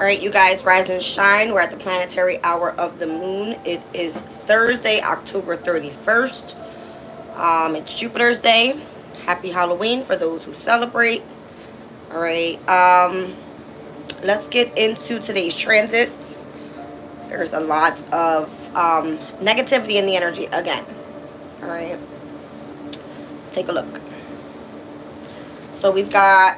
All right, you guys, rise and shine. We're at the planetary hour of the moon. It is Thursday, October 31st. It's Jupiter's Day. Happy Halloween for those who celebrate. All right, let's get into today's transits. There's a lot of negativity in the energy again. All right, let's take a look. So we've got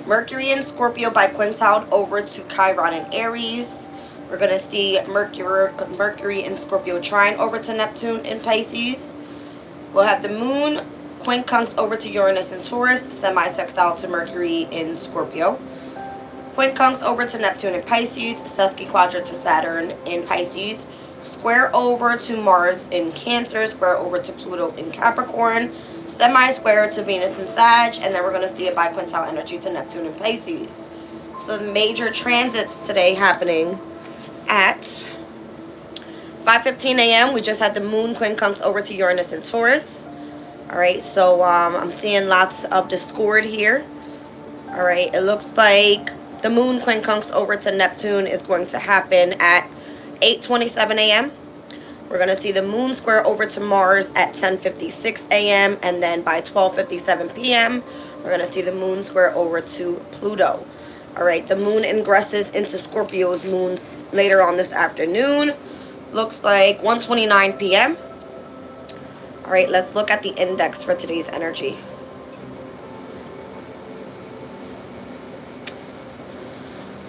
Mercury in Scorpio by quintile over to Chiron in Aries. We're going to see Mercury in Scorpio trine over to Neptune in Pisces. We'll have the moon quincunx over to Uranus in Taurus, semi-sextile to Mercury in Scorpio. Quincunx over to Neptune in Pisces, sesquiquadrate to Saturn in Pisces. Square over to Mars in Cancer, square over to Pluto in Capricorn, semi-square to Venus in Sag, and then we're going to see a biquintile energy to Neptune in Pisces. So the major transits today happening at 5:15 a.m. We just had the moon quincunx over to Uranus in Taurus. All right, so I'm seeing lots of discord here. All right, it looks like the moon quincunx over to Neptune is going to happen at 8:27 a.m. We're going to see the moon square over to Mars at 10:56 a.m. And then by 12:57 p.m., we're going to see the moon square over to Pluto. All right, the moon ingresses into Scorpio's moon later on this afternoon. Looks like 1:29 p.m. All right, let's look at the index for today's energy.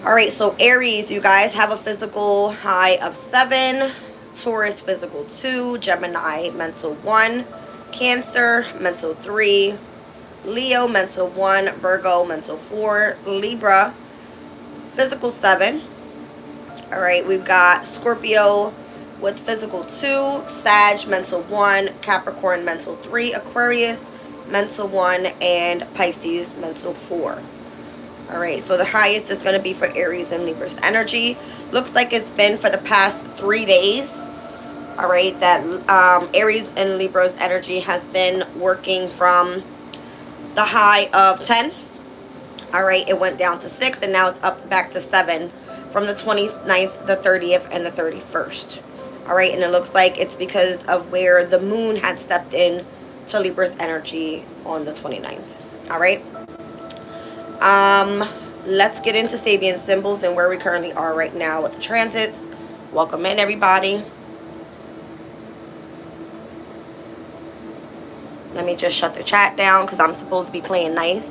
All right, so Aries, you guys have a physical high of 7. Taurus, physical 2. Gemini, mental 1. Cancer, mental 3. Leo, mental 1. Virgo, mental 4. Libra, physical 7. All right, we've got Scorpio with physical 2. Sag, mental 1. Capricorn, mental 3. Aquarius, mental 1. And Pisces, mental 4. All right, so the highest is going to be for Aries and Libra's energy. Looks like it's been for the past 3 days. All right, that Aries and Libra's energy has been working from the high of 10. All right, it went down to 6, and now it's up back to 7 from the 29th, the 30th, and the 31st. All right, and it looks like it's because of where the moon had stepped in to Libra's energy on the 29th. All right. Let's get into Sabian symbols and where we currently are right now with the transits. Welcome in, everybody. Let me just shut the chat down because I'm supposed to be playing nice.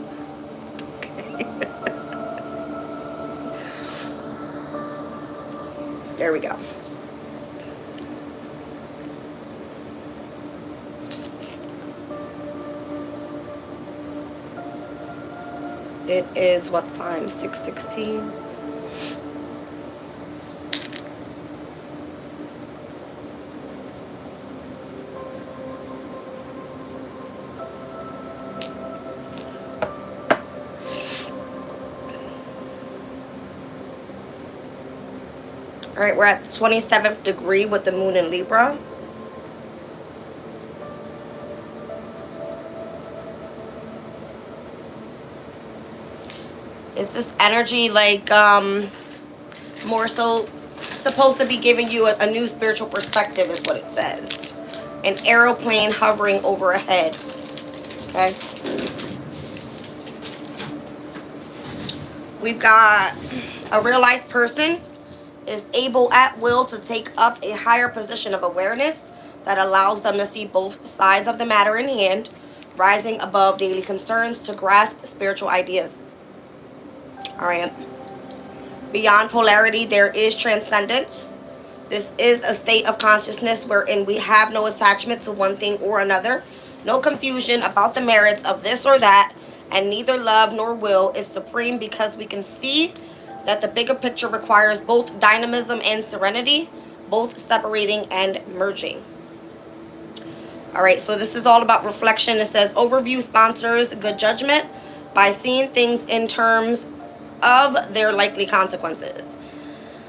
Okay. There we go. It is what time? 6:16. All right, we're at the 27th degree with the moon in Libra. Is this energy like more so supposed to be giving you a new spiritual perspective is what it says. An aeroplane hovering overhead. Okay. We've got a realized person is able at will to take up a higher position of awareness that allows them to see both sides of the matter in hand, rising above daily concerns to grasp spiritual ideas. All right. Beyond polarity, there is transcendence. This is a state of consciousness wherein we have no attachment to one thing or another, no confusion about the merits of this or that, and neither love nor will is supreme because we can see that the bigger picture requires both dynamism and serenity, both separating and merging. All right, so this is all about reflection. It says, overview sponsors good judgment by seeing things in terms of their likely consequences.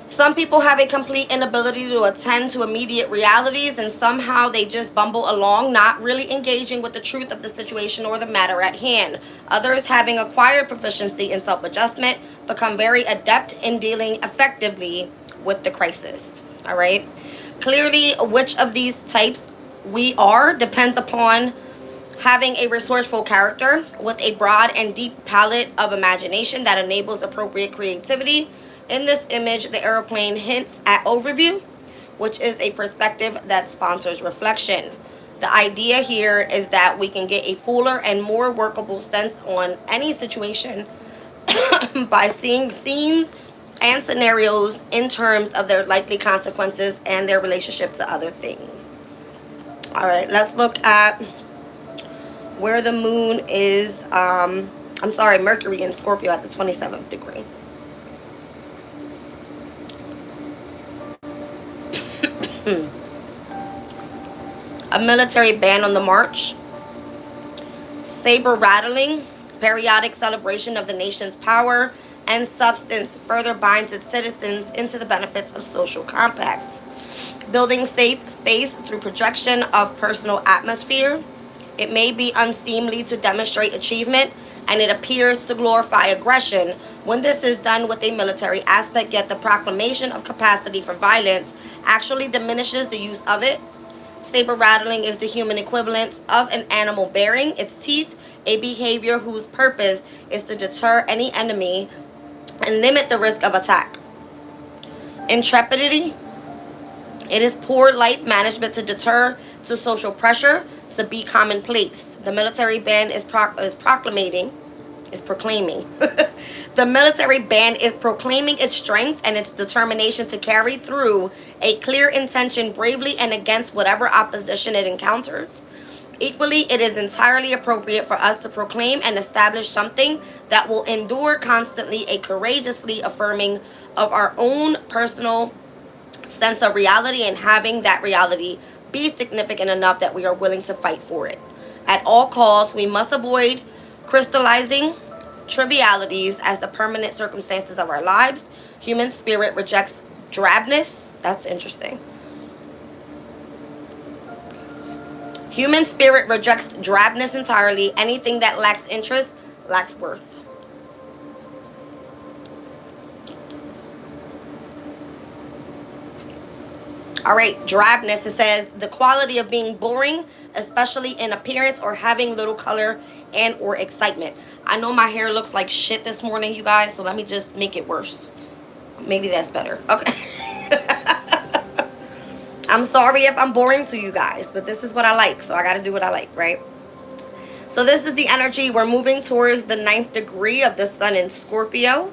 Some people have a complete inability to attend to immediate realities, and somehow they just bumble along, not really engaging with the truth of the situation or the matter at hand. Others having acquired proficiency in self-adjustment, become very adept in dealing effectively with the crisis. All right. Clearly, which of these types we are depends upon having a resourceful character with a broad and deep palette of imagination that enables appropriate creativity. In this image, the airplane hints at overview, which is a perspective that sponsors reflection. The idea here is that we can get a fuller and more workable sense on any situation by seeing scenes and scenarios in terms of their likely consequences and their relationship to other things. All right, let's look at where the moon is. I'm sorry, Mercury in Scorpio at the 27th degree. A military band on the march. Saber rattling, periodic celebration of the nation's power and substance further binds its citizens into the benefits of social compacts. Building safe space through projection of personal atmosphere. It may be unseemly to demonstrate achievement, and it appears to glorify aggression when this is done with a military aspect, yet the proclamation of capacity for violence actually diminishes the use of it. Saber rattling is the human equivalent of an animal baring its teeth, a behavior whose purpose is to deter any enemy and limit the risk of attack. Intrepidity. It is poor life management to deter to social pressure to be commonplace. The military band is proclaiming. The military band is proclaiming its strength and its determination to carry through a clear intention bravely and against whatever opposition it encounters. Equally, it is entirely appropriate for us to proclaim and establish something that will endure constantly, a courageously affirming of our own personal sense of reality and having that reality be significant enough that we are willing to fight for it. At all costs, we must avoid crystallizing trivialities as the permanent circumstances of our lives. Human spirit rejects drabness. That's interesting. Human spirit rejects drabness entirely. Anything that lacks interest lacks worth. All right, drabness, it says the quality of being boring, especially in appearance or having little color and or excitement. I know my hair looks like shit this morning, you guys, so let me just make it worse. Maybe that's better. Okay. I'm sorry if I'm boring to you guys, but this is what I like, so I got to do what I like, right? So this is the energy. We're moving towards the 9th degree of the sun in Scorpio.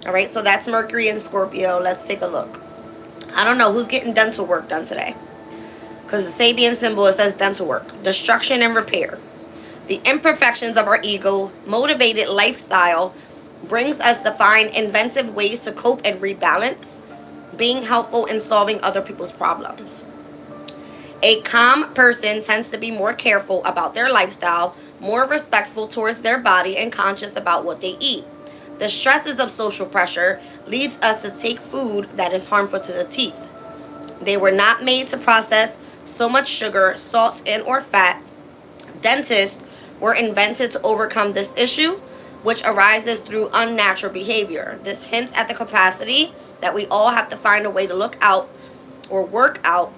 All right, so that's Mercury in Scorpio. Let's take a look. I don't know who's getting dental work done today, because the Sabian symbol, it says dental work, destruction and repair. The imperfections of our ego motivated lifestyle brings us to find inventive ways to cope and rebalance, being helpful in solving other people's problems. A calm person tends to be more careful about their lifestyle, more respectful towards their body, and conscious about what they eat. The stresses of social pressure leads us to take food that is harmful to the teeth. They were not made to process so much sugar, salt, and or fat. Dentists were invented to overcome this issue, which arises through unnatural behavior. This hints at the capacity that we all have to find a way to look out or work out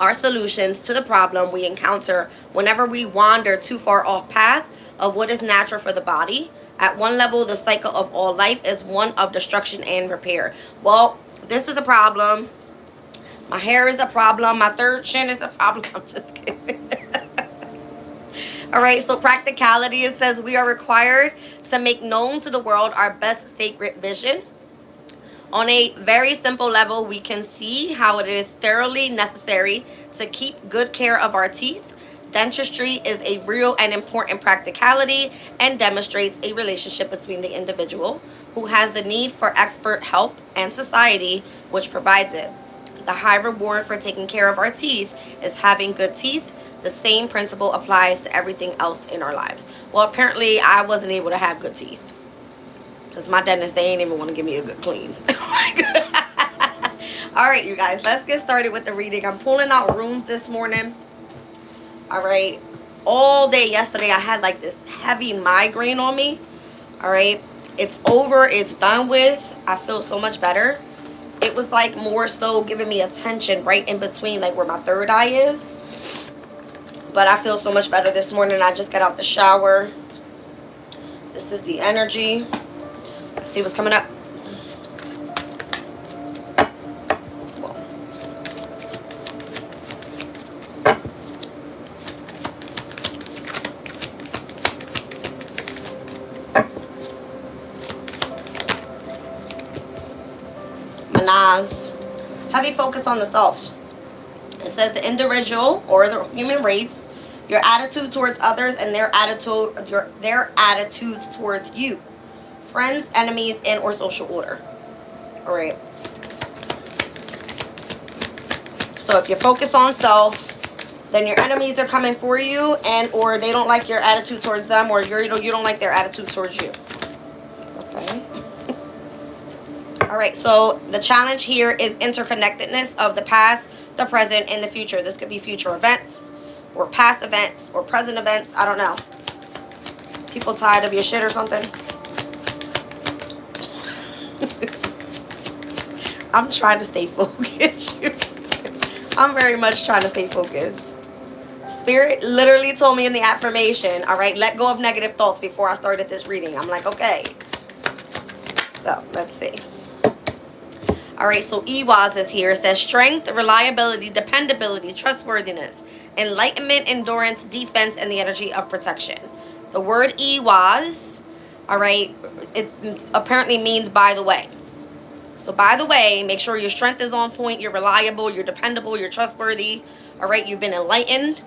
our solutions to the problem we encounter whenever we wander too far off path of what is natural for the body. At one level, the cycle of all life is one of destruction and repair. Well, this is a problem. My hair is a problem. My third chin is a problem. I'm just kidding. All right, so practicality, it says we are required to make known to the world our best sacred vision. On a very simple level, we can see how it is thoroughly necessary to keep good care of our teeth. Dentistry is a real and important practicality and demonstrates a relationship between the individual who has the need for expert help and society which provides it. The high reward for taking care of our teeth is having good teeth. The same principle applies to everything else in our lives. Well, apparently I wasn't able to have good teeth, because my dentist, they ain't even want to give me a good clean. All right, you guys, let's get started with the reading. I'm pulling out runes this morning. All right. All day yesterday, I had like this heavy migraine on me. All right. It's over. It's done with. I feel so much better. It was like more so giving me attention right in between, like where my third eye is. But I feel so much better this morning. I just got out the shower. This is the energy. Let's see what's coming up. Manaz. Heavy focus on the self. It says the individual or the human race, your attitude towards others, and their attitudes towards you, friends, enemies, and or social order. All right. So if you focus on self, then your enemies are coming for you, and or they don't like your attitude towards them, or you don't like their attitude towards you. Okay. All right. So the challenge here is interconnectedness of the past, the present, and the future. This could be future events, or past events, or present events. I don't know. People tired of your shit or something. I'm trying to stay focused. I'm very much trying to stay focused. Spirit literally told me in the affirmation, all right, let go of negative thoughts before I started this reading. I'm like, okay. So, let's see. All right, so Ewaz is here. It says strength, reliability, dependability, trustworthiness, enlightenment, endurance, defense, and the energy of protection. The word Ewaz, all right, it apparently means by the way. So by the way, make sure your strength is on point, you're reliable, you're dependable, you're trustworthy, all right, you've been enlightened,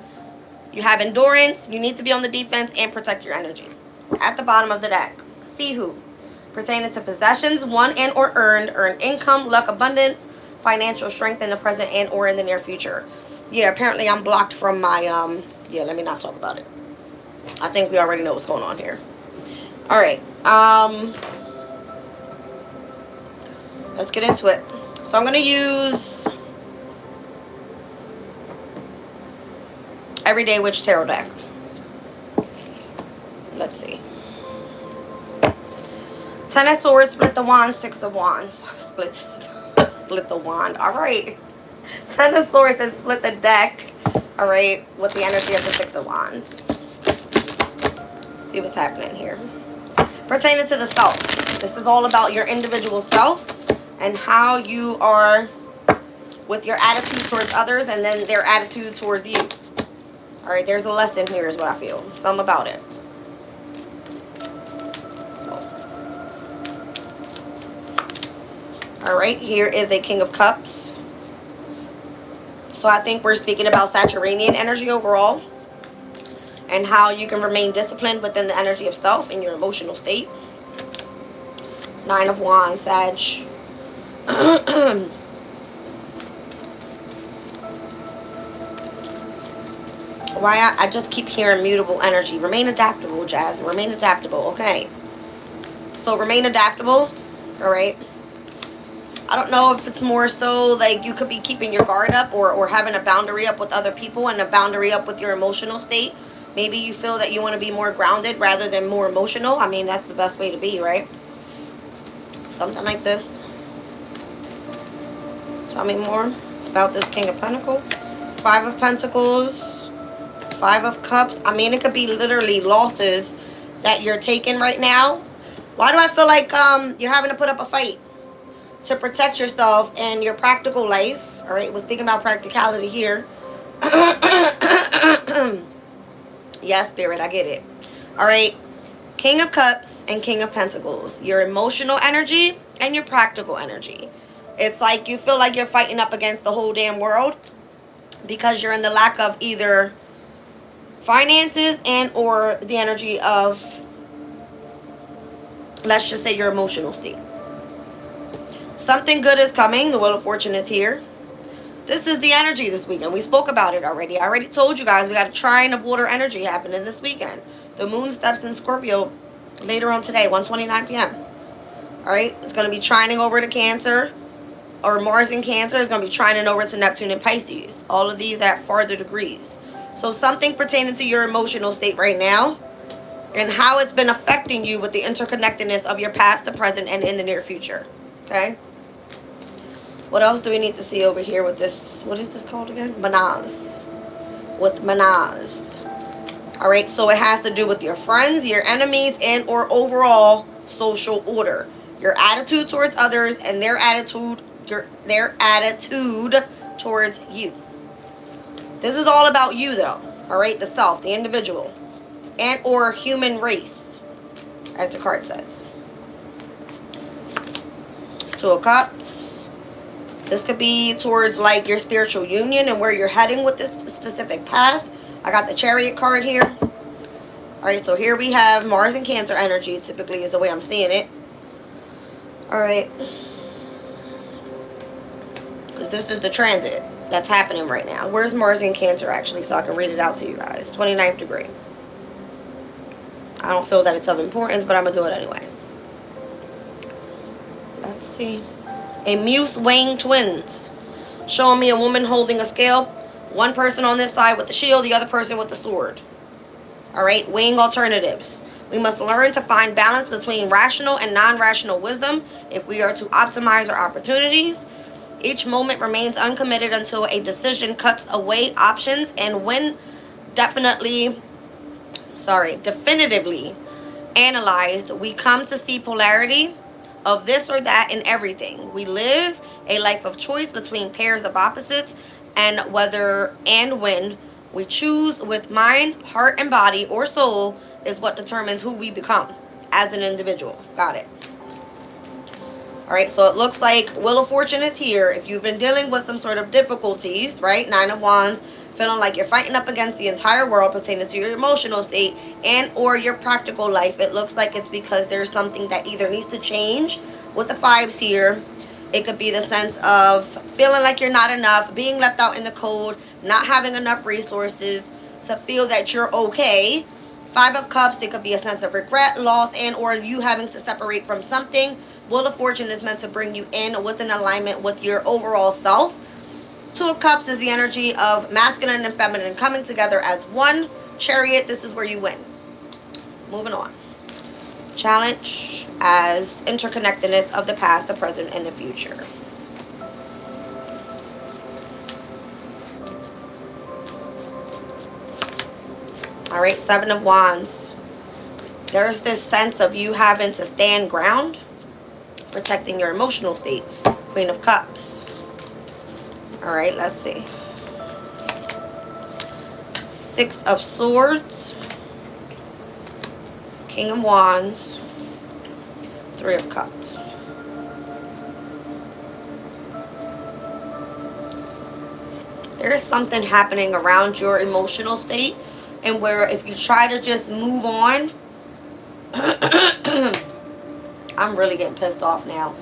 you have endurance, you need to be on the defense and protect your energy. At the bottom of the deck, Fihu, pertaining to possessions, won and or earned income, luck, abundance, financial strength in the present and or in the near future. Yeah, apparently I'm blocked from my, yeah, let me not talk about it. I think we already know what's going on here. All right, let's get into it. So I'm going to use Everyday Witch Tarot deck. Let's see. 10 of Swords, split the wand, 6 of Wands. Split the wand. All right. 10 of Swords and split the deck. All right. With the energy of the 6 of Wands. See what's happening here. Pertaining to the self. This is all about your individual self and how you are with your attitude towards others and then their attitude towards you. All right, there's a lesson here is what I feel. Something about it. All right, here is a King of Cups. So I think we're speaking about Saturnian energy overall and how you can remain disciplined within the energy of self in your emotional state. 9 of Wands, Sag. Why I just keep hearing mutable energy. Remain adaptable, Jazz. Remain adaptable. Okay. So remain adaptable. All right. I don't know if it's more so like you could be keeping your guard up or having a boundary up with other people and a boundary up with your emotional state. Maybe you feel that you want to be more grounded rather than more emotional. I mean, that's the best way to be, right? Something like this. Tell me more about this King of Pentacles. 5 of Pentacles. 5 of Cups. I mean, it could be literally losses that you're taking right now. Why do I feel like you're having to put up a fight to protect yourself and your practical life? All right, we're speaking about practicality here. Yes, Spirit, I get it. All right, King of Cups and King of Pentacles. Your emotional energy and your practical energy. It's like you feel like you're fighting up against the whole damn world because you're in the lack of either finances and or the energy of, let's just say, your emotional state. Something good is coming. The Wheel of Fortune is here. This is the energy this weekend. We spoke about it already. I already told you guys we got a trine of water energy happening this weekend. The moon steps in Scorpio later on today, 1:29 p.m. All right, it's going to be trining over to Cancer, or Mars in Cancer is going to be trining over to Neptune in Pisces. All of these at farther degrees. So something pertaining to your emotional state right now and how it's been affecting you with the interconnectedness of your past, the present, and in the near future. Okay? What else do we need to see over here with this? What is this called again? Manaz. With Manaz. Alright, so it has to do with your friends, your enemies, and or overall social order. Your attitude towards others and their attitude towards you. This is all about you though. Alright, the self, the individual. And or human race, as the card says. Two of Cups. This could be towards like your spiritual union and where you're heading with this specific path. I got the Chariot card here. Alright, so here we have Mars and Cancer energy, typically is the way I'm seeing it. Alright. Because this is the transit that's happening right now. Where's Mars and Cancer actually, so I can read it out to you guys? 29th degree. I don't feel that it's of importance, but I'm going to do it anyway. Let's see. A Muse weighing twins. Showing me a woman holding a scale. One person on this side with the shield, the other person with the sword. Alright, weighing alternatives. We must learn to find balance between rational and non-rational wisdom if we are to optimize our opportunities. Each moment remains uncommitted until a decision cuts away options, and when definitively analyzed, we come to see polarity of this or that in everything. We live a life of choice between pairs of opposites, and whether and when we choose with mind, heart, and body or soul is what determines who we become as an individual. Got it. Alright, so it looks like Wheel of Fortune is here. If you've been dealing with some sort of difficulties, right? 9 of Wands, feeling like you're fighting up against the entire world pertaining to your emotional state and or your practical life, it looks like it's because there's something that either needs to change with the 5s here. It could be the sense of feeling like you're not enough, being left out in the cold, not having enough resources to feel that you're okay. 5 of Cups, it could be a sense of regret, loss, and or you having to separate from something. Wheel of Fortune is meant to bring you in with an alignment with your overall self. 2 of Cups is the energy of masculine and feminine coming together as one. Chariot, this is where you win. Moving on. Challenge as interconnectedness of the past, the present, and the future. Alright, 7 of Wands. There's this sense of you having to stand ground, protecting your emotional state. Queen of Cups. Alright, let's see. 6 of Swords. King of Wands. 3 of Cups. There's something happening around your emotional state, and where if you try to just move on, I'm really getting pissed off now.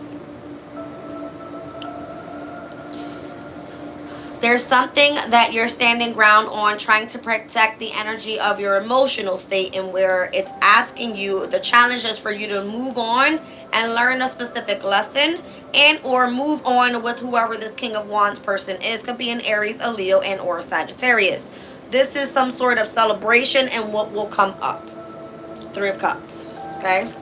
There's something that you're standing ground on, trying to protect the energy of your emotional state, and where it's asking you, the challenge is for you to move on and learn a specific lesson, and or move on with whoever this King of Wands person is. Could be an Aries, a Leo, and or a Sagittarius. This is some sort of celebration and what will come up. 3 of Cups. Okay?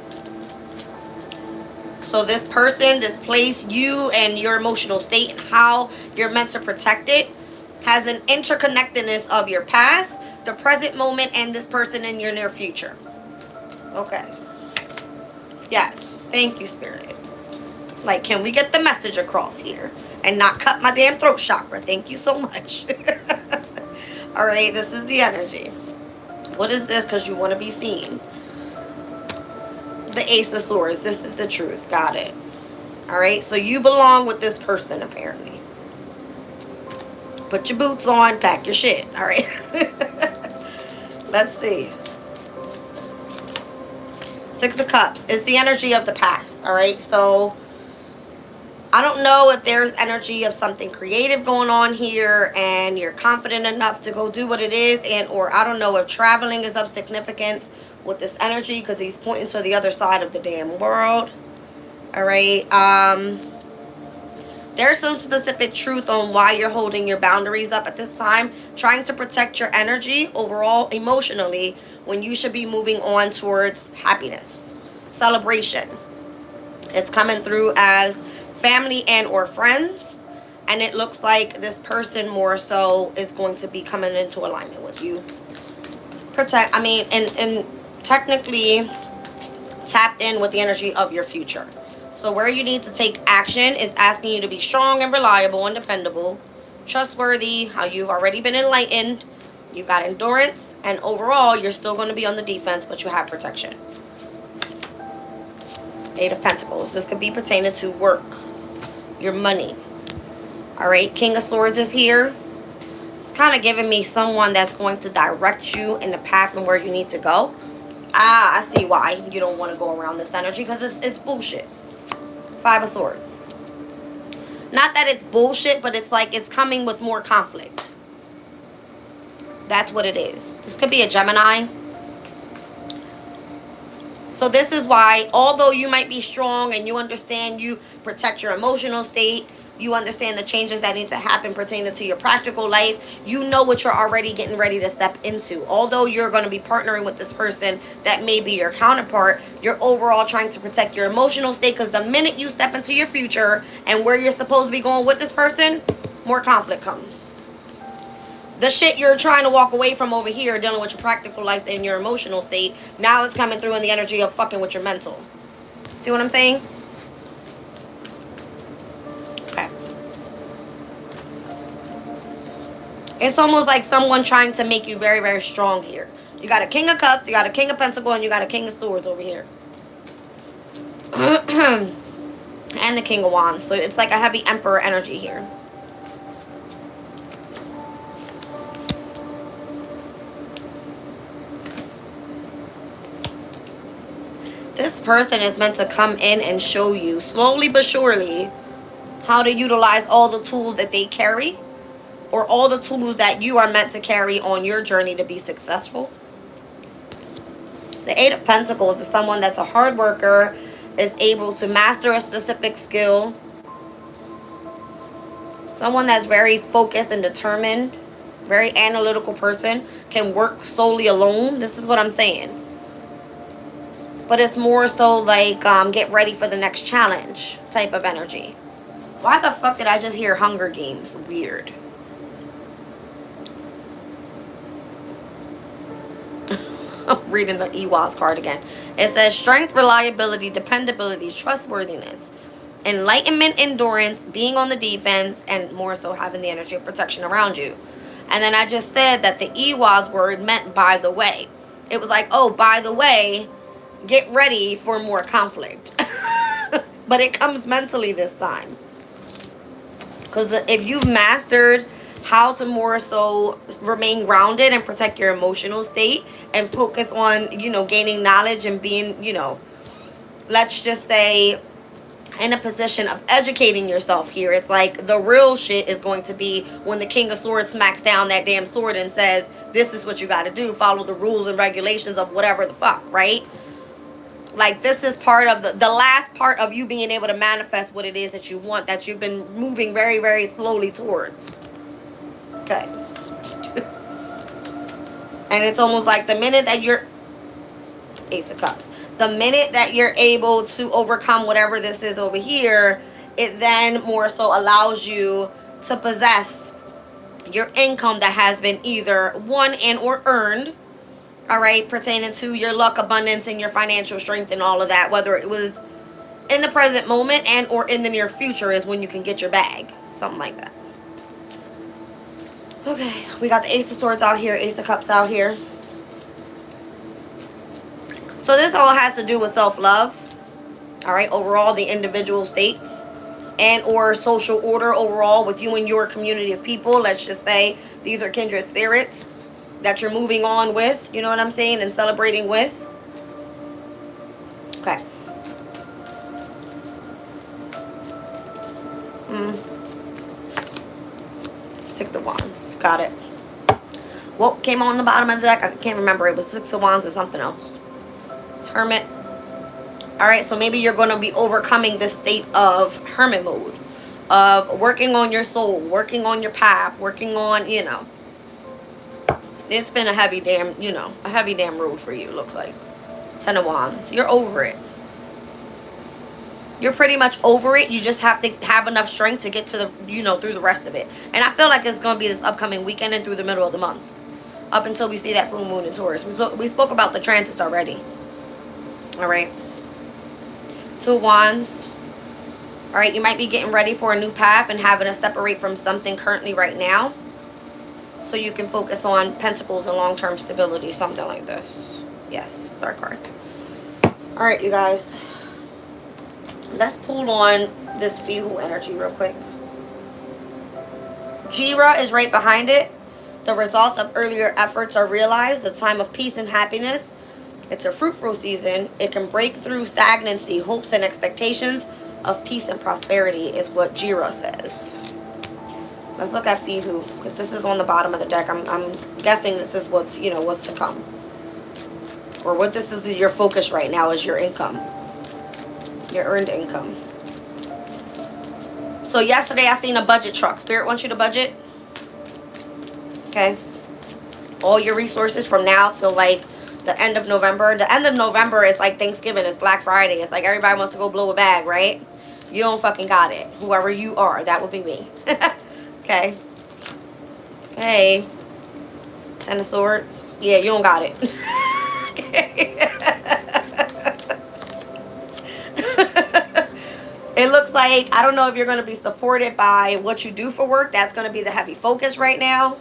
So this person, this place, you and your emotional state and how you're meant to protect it has an interconnectedness of your past, the present moment, and this person in your near future. Okay. Yes. Thank you, Spirit. Like, can we get the message across here and not cut my damn throat chakra? Thank you so much. Alright, this is the energy. What is this? Because you want to be seen. The Ace of Swords. This is the truth. Got it. Alright, so you belong with this person, apparently. Put your boots on. Pack your shit. Alright. Let's see. 6 of Cups. It's the energy of the past. Alright, so I don't know if there's energy of something creative going on here and you're confident enough to go do what it is, and or I don't know if traveling is of significance with this energy, because he's pointing to the other side of the damn world. Alright, There's some specific truth on why you're holding your boundaries up at this time, trying to protect your energy overall emotionally when you should be moving on towards happiness, celebration. It's coming through as family and or friends, and it looks like this person more so is going to be coming into alignment with you. And technically tapped in with the energy of your future. So where you need to take action is asking you to be strong and reliable and dependable, trustworthy, how you've already been enlightened, you've got endurance, and overall you're still going to be on the defense, but you have protection. Eight of Pentacles. This could be pertaining to work, your money. Alright, King of Swords is here. It's kind of giving me someone that's going to direct you in the path and where you need to go. I see why you don't want to go around this energy, because it's bullshit. Five of Swords. Not that it's bullshit, but it's like it's coming with more conflict. That's what it is. This could be a Gemini. So this is why, although you might be strong and you understand you protect your emotional state, you understand the changes that need to happen pertaining to your practical life, you know what you're already getting ready to step into. Although you're going to be partnering with this person that may be your counterpart, you're overall trying to protect your emotional state, because the minute you step into your future and where you're supposed to be going with this person, more conflict comes. The shit you're trying to walk away from over here, dealing with your practical life and your emotional state, now it's coming through in the energy of fucking with your mental. See what I'm saying? Okay. It's almost like someone trying to make you very, very strong here. You got a King of Cups, you got a King of Pentacles, and you got a King of Swords over here. And the King of Wands. So it's like a heavy Emperor energy here. This person is meant to come in and show you, slowly but surely, how to utilize all the tools that they carry, or all the tools that you are meant to carry on your journey to be successful. The Eight of Pentacles is someone that's a hard worker, is able to master a specific skill. Someone that's very focused and determined, very analytical person, can work solely alone. This is what I'm saying. But it's more so like get ready for the next challenge type of energy. Why the fuck did I just hear Hunger Games? Weird. I'm reading the Ewaz card again. It says strength, reliability, dependability, trustworthiness, enlightenment, endurance, being on the defense, and more so having the energy of protection around you. And then I just said that the Ewaz word meant by the way. It was like, oh, by the way, get ready for more conflict. But it comes mentally this time. Because if you've mastered how to more so remain grounded and protect your emotional state and focus on, gaining knowledge and being, let's just say in a position of educating yourself here. It's like the real shit is going to be when the King of Swords smacks down that damn sword and says, this is what you got to do. Follow the rules and regulations of whatever the fuck, right? Like, this is part of the last part of you being able to manifest what it is that you want, that you've been moving very, very slowly towards. Okay. And it's almost like the minute that you're... Ace of Cups. The minute that you're able to overcome whatever this is over here, it then more so allows you to possess your income that has been either won and or earned. All right, pertaining to your luck, abundance, and your financial strength and all of that. Whether it was in the present moment and or in the near future is when you can get your bag. Something like that. Okay, we got the Ace of Swords out here, Ace of Cups out here. So this all has to do with self-love. All right, overall, the individual states and or social order overall with you and your community of people. Let's just say these are kindred spirits that you're moving on with, you know what I'm saying, and celebrating with. Okay. Six of Wands. Got it. What came on the bottom of the deck? I can't remember. It was Six of Wands or something else. Hermit. Alright, so maybe you're going to be overcoming this state of hermit mode. of working on your soul, working on your path, working on, it's been a heavy damn, a heavy damn road for you, looks like. 10 of Wands. You're over it. You're pretty much over it. You just have to have enough strength to get to the, through the rest of it. And I feel like it's going to be this upcoming weekend and through the middle of the month. Up until we see that full moon in Taurus. We spoke about the transits already. Alright. 2 of Wands. Alright, you might be getting ready for a new path and having to separate from something currently right now. So you can focus on Pentacles and long-term stability. Something like this. Yes, third card. Alright, you guys. Let's pull on this Fihu energy real quick. Jira is right behind it. The results of earlier efforts are realized. The time of peace and happiness. It's a fruitful season. It can break through stagnancy, hopes and expectations of peace and prosperity is what Jira says. Let's look at Fihu, because this is on the bottom of the deck. I'm guessing this is what's, what's to come. Or what this is your focus right now is your income. Your earned income. So yesterday I seen a budget truck. Spirit wants you to budget. Okay. All your resources from now till like the end of November. The end of November is like Thanksgiving. It's Black Friday. It's like everybody wants to go blow a bag, right? You don't fucking got it. Whoever you are, that would be me. Okay. Okay. 10 of Swords. Yeah, you don't got it. It looks like, I don't know if you're going to be supported by what you do for work. That's going to be the heavy focus right now.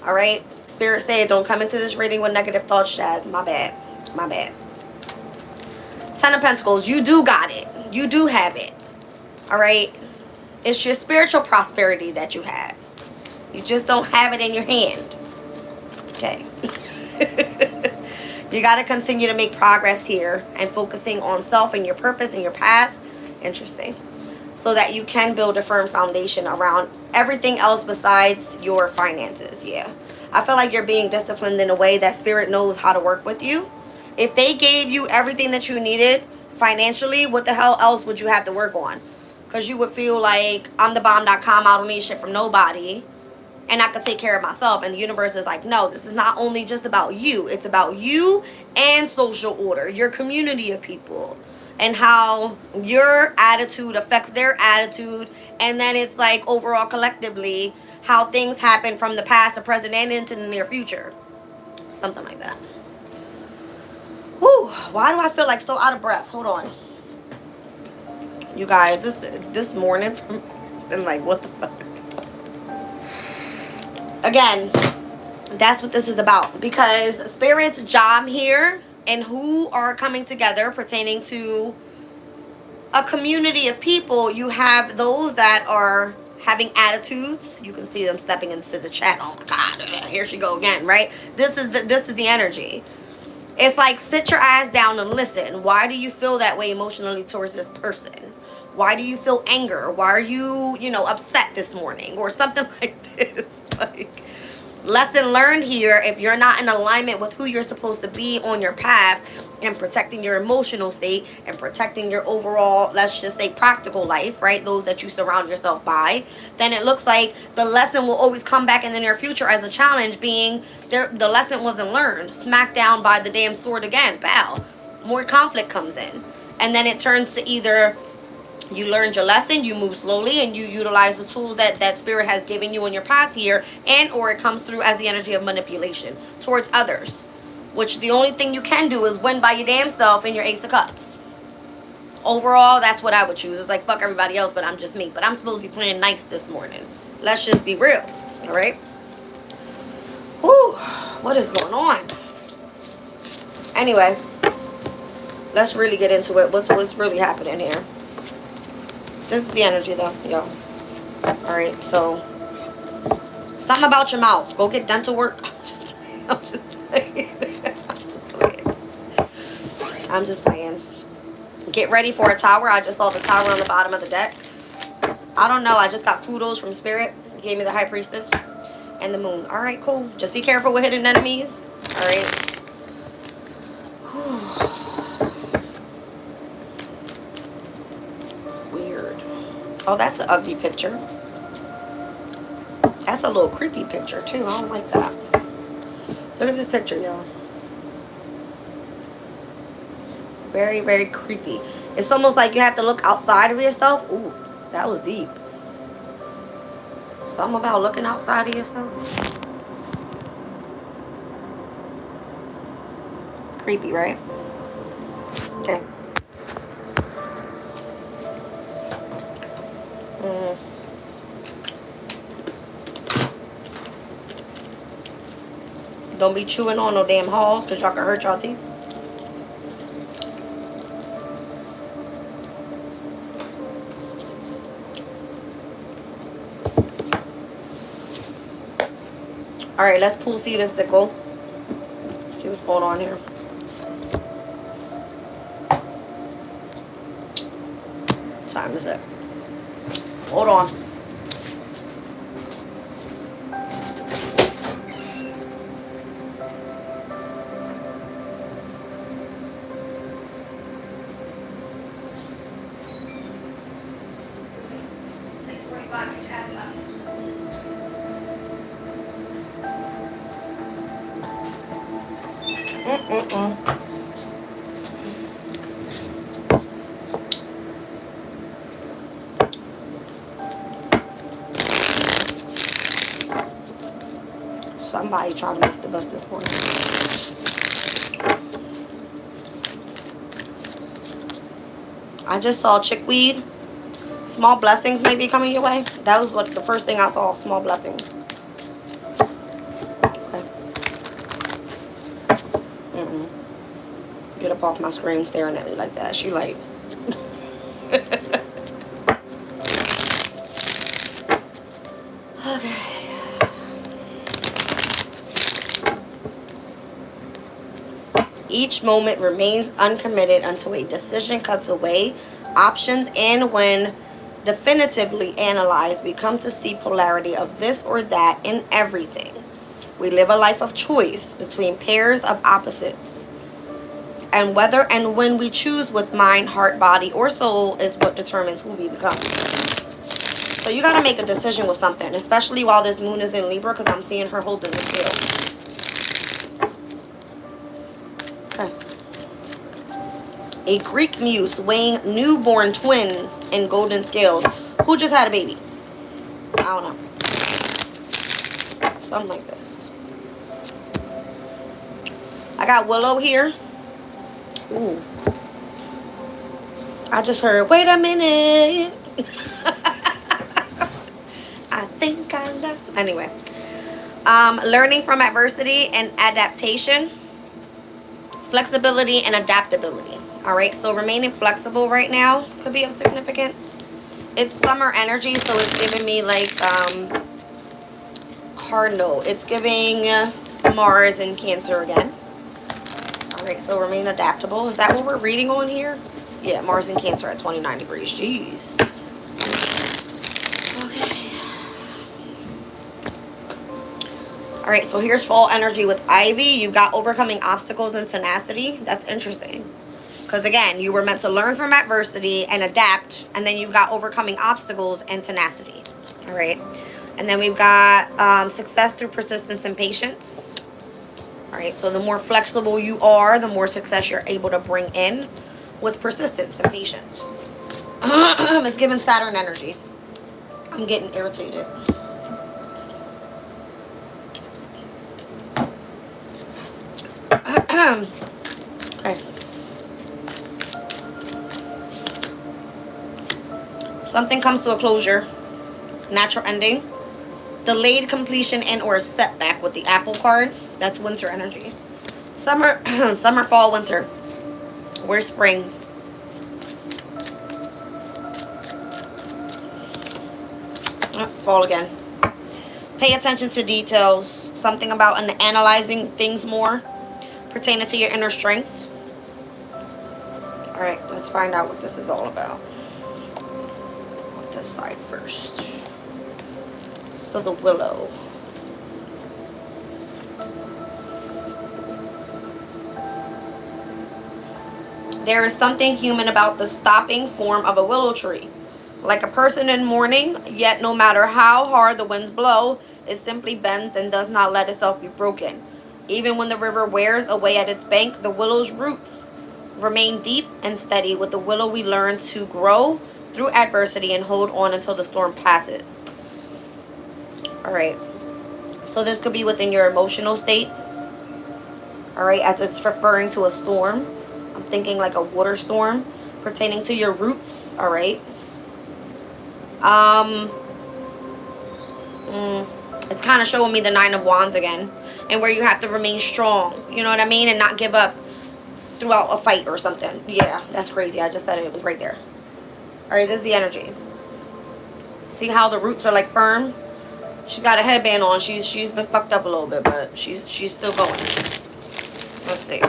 All right. Spirit said, don't come into this reading with negative thoughts, Shaz. My bad. My bad. 10 of Pentacles. You do got it. You do have it. All right. It's your spiritual prosperity that you have. You just don't have it in your hand. Okay. You got to continue to make progress here and focusing on self and your purpose and your path. Interesting. So that you can build a firm foundation around everything else besides your finances. Yeah. I feel like you're being disciplined in a way that Spirit knows how to work with you. If they gave you everything that you needed financially, what the hell else would you have to work on? Because you would feel like, I'm the bomb.com, I don't need shit from nobody. And I could take care of myself. And the universe is like, no, this is not only just about you. It's about you and social order. Your community of people. And how your attitude affects their attitude. And then it's like overall collectively how things happen from the past, the present, and into the near future. Something like that. Whew. Why do I feel like so out of breath? Hold on. You guys, this morning, it's been like, what the fuck? Again, that's what this is about. Because Spirit's job here and who are coming together pertaining to a community of people, you have those that are having attitudes. You can see them stepping into the chat. Oh my God, here she go again, right? This is the energy. It's like, sit your ass down and listen. Why do you feel that way emotionally towards this person? Why do you feel anger? Why are you, upset this morning? Or something like this. Like, lesson learned here, if you're not in alignment with who you're supposed to be on your path and protecting your emotional state and protecting your overall, let's just say, practical life, right? Those that you surround yourself by, then it looks like the lesson will always come back in the near future as a challenge, being the lesson wasn't learned. Smacked down by the damn sword again. Bow. More conflict comes in. And then it turns to either you learned your lesson, you move slowly, and you utilize the tools that Spirit has given you on your path here, and or it comes through as the energy of manipulation towards others, which the only thing you can do is win by your damn self in your Ace of Cups. Overall, that's what I would choose. It's like, fuck everybody else, but I'm just me. But I'm supposed to be playing nice this morning. Let's just be real. All right? Whew. What is going on? Anyway, let's really get into it. What's really happening here? This is the energy, though, yo. Alright, so something about your mouth. Go get dental work. I'm just playing. I'm just playing. Get ready for a tower. I just saw the tower on the bottom of the deck. I don't know. I just got kudos from Spirit. He gave me the High Priestess and the Moon. Alright, cool. Just be careful with hidden enemies. Alright. Oh, that's an ugly picture. That's a little creepy picture, too. I don't like that. Look at this picture, y'all. Very, very creepy. It's almost like you have to look outside of yourself. Ooh, that was deep. Something about looking outside of yourself. Creepy, right? Okay. Don't be chewing on no damn halls because y'all can hurt y'all teeth. Alright, let's pull seed and sickle. See what's going on here. What time is it? Hold on. Somebody tried to miss the bus this morning. I just saw chickweed. Small blessings may be coming your way. That was what the first thing I saw. Small blessings. Okay. Get up off my screen staring at me like that. She like... Okay. Each moment remains uncommitted until a decision cuts away options, and when definitively analyzed, we come to see polarity of this or that in everything. We live a life of choice between pairs of opposites. And whether and when we choose with mind, heart, body, or soul is what determines who we become. So you got to make a decision with something, especially while this moon is in Libra, because I'm seeing her holding the scale. Okay. A Greek muse weighing newborn twins in golden scales. Who just had a baby? I don't know. Something like this. I got Willow here. Ooh. I just heard, wait a minute. I think I love. Anyway. Learning from adversity and adaptation. Flexibility and adaptability. Alright, so remaining flexible right now could be of significance. It's summer energy, so it's giving me like cardinal. It's giving Mars and Cancer again. Alright, so remain adaptable. Is that what we're reading on here? Yeah, Mars and Cancer at 29 degrees. Jeez. Okay. Alright, so here's fall energy with Ivy. You got overcoming obstacles and tenacity. That's interesting. Because again, you were meant to learn from adversity and adapt. And then you got overcoming obstacles and tenacity. Alright. And then we've got success through persistence and patience. Alright, so the more flexible you are, the more success you're able to bring in with persistence and patience. It's giving Saturn energy. I'm getting irritated. Okay. Something comes to a closure. Natural ending. Delayed completion and or setback with the apple card. That's winter energy. Summer, summer, fall, winter. Where's spring? Oh, fall again. Pay attention to details. Something about analyzing things more pertaining to your inner strength. Alright, let's find out what this is all about. This side first. So the willow. There is something human about the stopping form of a willow tree. Like a person in mourning, yet no matter how hard the winds blow, it simply bends and does not let itself be broken. Even when the river wears away at its bank, the willow's roots remain deep and steady. With the willow, we learn to grow through adversity and hold on until the storm passes. All right. So this could be within your emotional state. All right, as it's referring to a storm. I'm thinking like a water storm pertaining to your roots. All right. It's kind of showing me the Nine of Wands again, and where you have to remain strong, you know what I mean, and not give up throughout a fight or something. Yeah, that's crazy. I just said it was right there. All right, this is the energy. See how the roots are like firm? She's got a headband on. She's been fucked up a little bit, but she's still going. Let's see.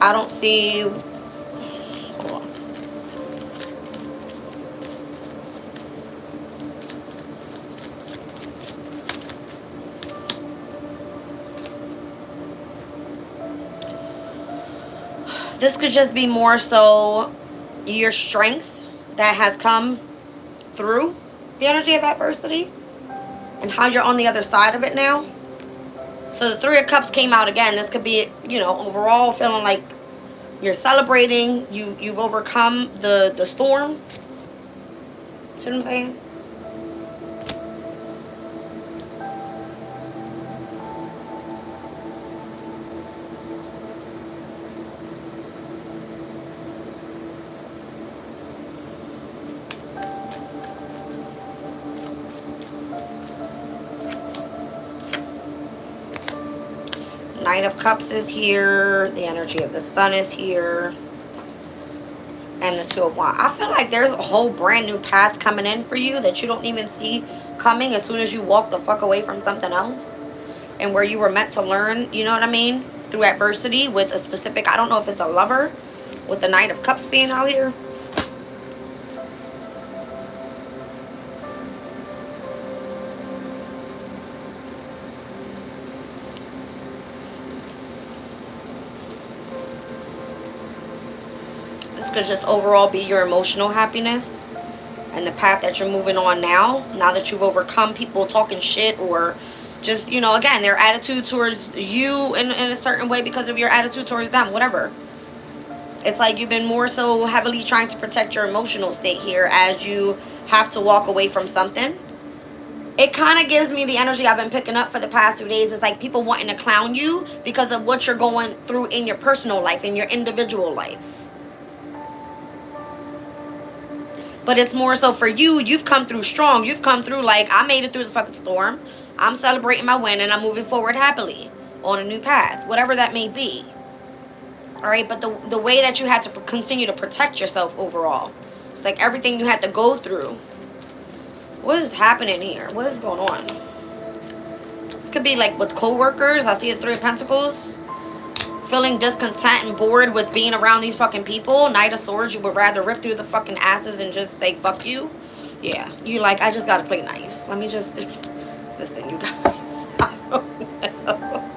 I don't see. Hold on. This could just be more so your strength that has come through the energy of adversity and how you're on the other side of it now. So the Three of Cups came out again. This could be, you know, overall feeling like you're celebrating. You've overcome the storm. See what I'm saying? Knight of Cups is here. The energy of the Sun is here. And the Two of Wands. I feel like there's a whole brand new path coming in for you that you don't even see coming as soon as you walk the fuck away from something else. And where you were meant to learn, you know what I mean? Through adversity with a specific, I don't know if it's a lover, with the Knight of Cups being out here. Could just overall be your emotional happiness and the path that you're moving on now that you've overcome people talking shit, or just, you know, again, their attitude towards you in a certain way because of your attitude towards them, whatever. It's like you've been more so heavily trying to protect your emotional state here as you have to walk away from something. It kind of gives me the energy I've been picking up for the past 2 days. It's like people wanting to clown you because of what you're going through in your personal life, in your individual life. But it's more so for you, you've come through strong. You've come through like, I made it through the fucking storm. I'm celebrating my win and I'm moving forward happily on a new path, whatever that may be. All right, but the way that you had to continue to protect yourself overall. It's like everything you had to go through. What is happening here? What is going on? This could be like with co-workers. I see the Three of Pentacles. Feeling discontent and bored with being around these fucking people. Knight of Swords, you would rather rip through the fucking asses and just say fuck you. Yeah, you like, I just gotta play nice. Let me just listen, you guys. I don't know.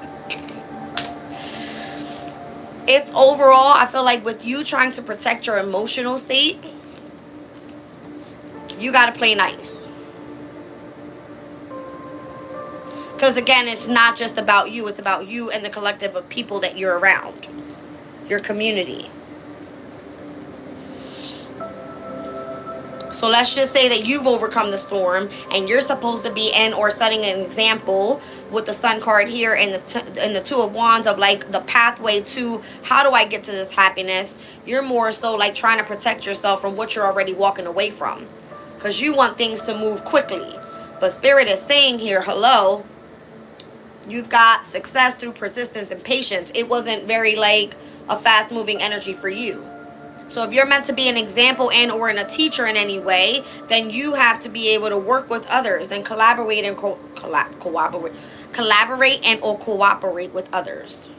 It's overall, I feel like with you trying to protect your emotional state, you gotta play nice. Because again, it's not just about you. It's about you and the collective of people that you're around. Your community. So let's just say that you've overcome the storm and you're supposed to be in or setting an example with the Sun card here and the Two of Wands of like the pathway to how do I get to this happiness. You're more so like trying to protect yourself from what you're already walking away from. Because you want things to move quickly. But Spirit is saying here, hello. You've got success through persistence and patience. It wasn't very like a fast moving energy for you. So if you're meant to be an example and or a teacher in any way, then you have to be able to work with others and collaborate and collaborate and or cooperate with others.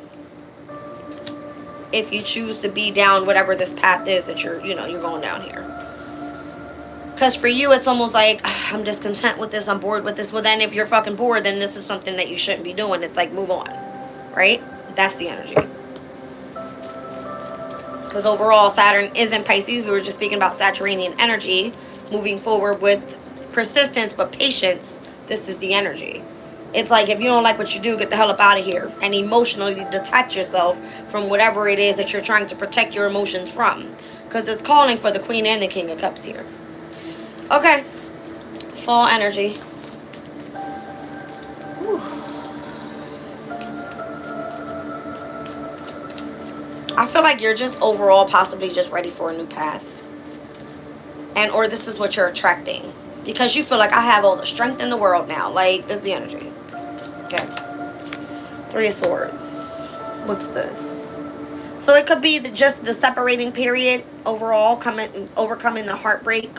If you choose to be down whatever this path is that you're going down here. Because for you, it's almost like, I'm just content with this, I'm bored with this. Well, then if you're fucking bored, then this is something that you shouldn't be doing. It's like, move on. Right? That's the energy. Because overall, Saturn is in Pisces. We were just speaking about Saturnian energy. Moving forward with persistence but patience. This is the energy. It's like if you don't like what you do, get the hell up out of here. And emotionally detach yourself from whatever it is that you're trying to protect your emotions from. Because it's calling for the Queen and the King of Cups here. Okay. Fall energy. Whew. I feel like you're just overall possibly just ready for a new path. And or this is what you're attracting. Because you feel like I have all the strength in the world now. Like, this is the energy. Okay. 3 of Swords. What's this? So it could be just the separating period overall, overcoming the heartbreak.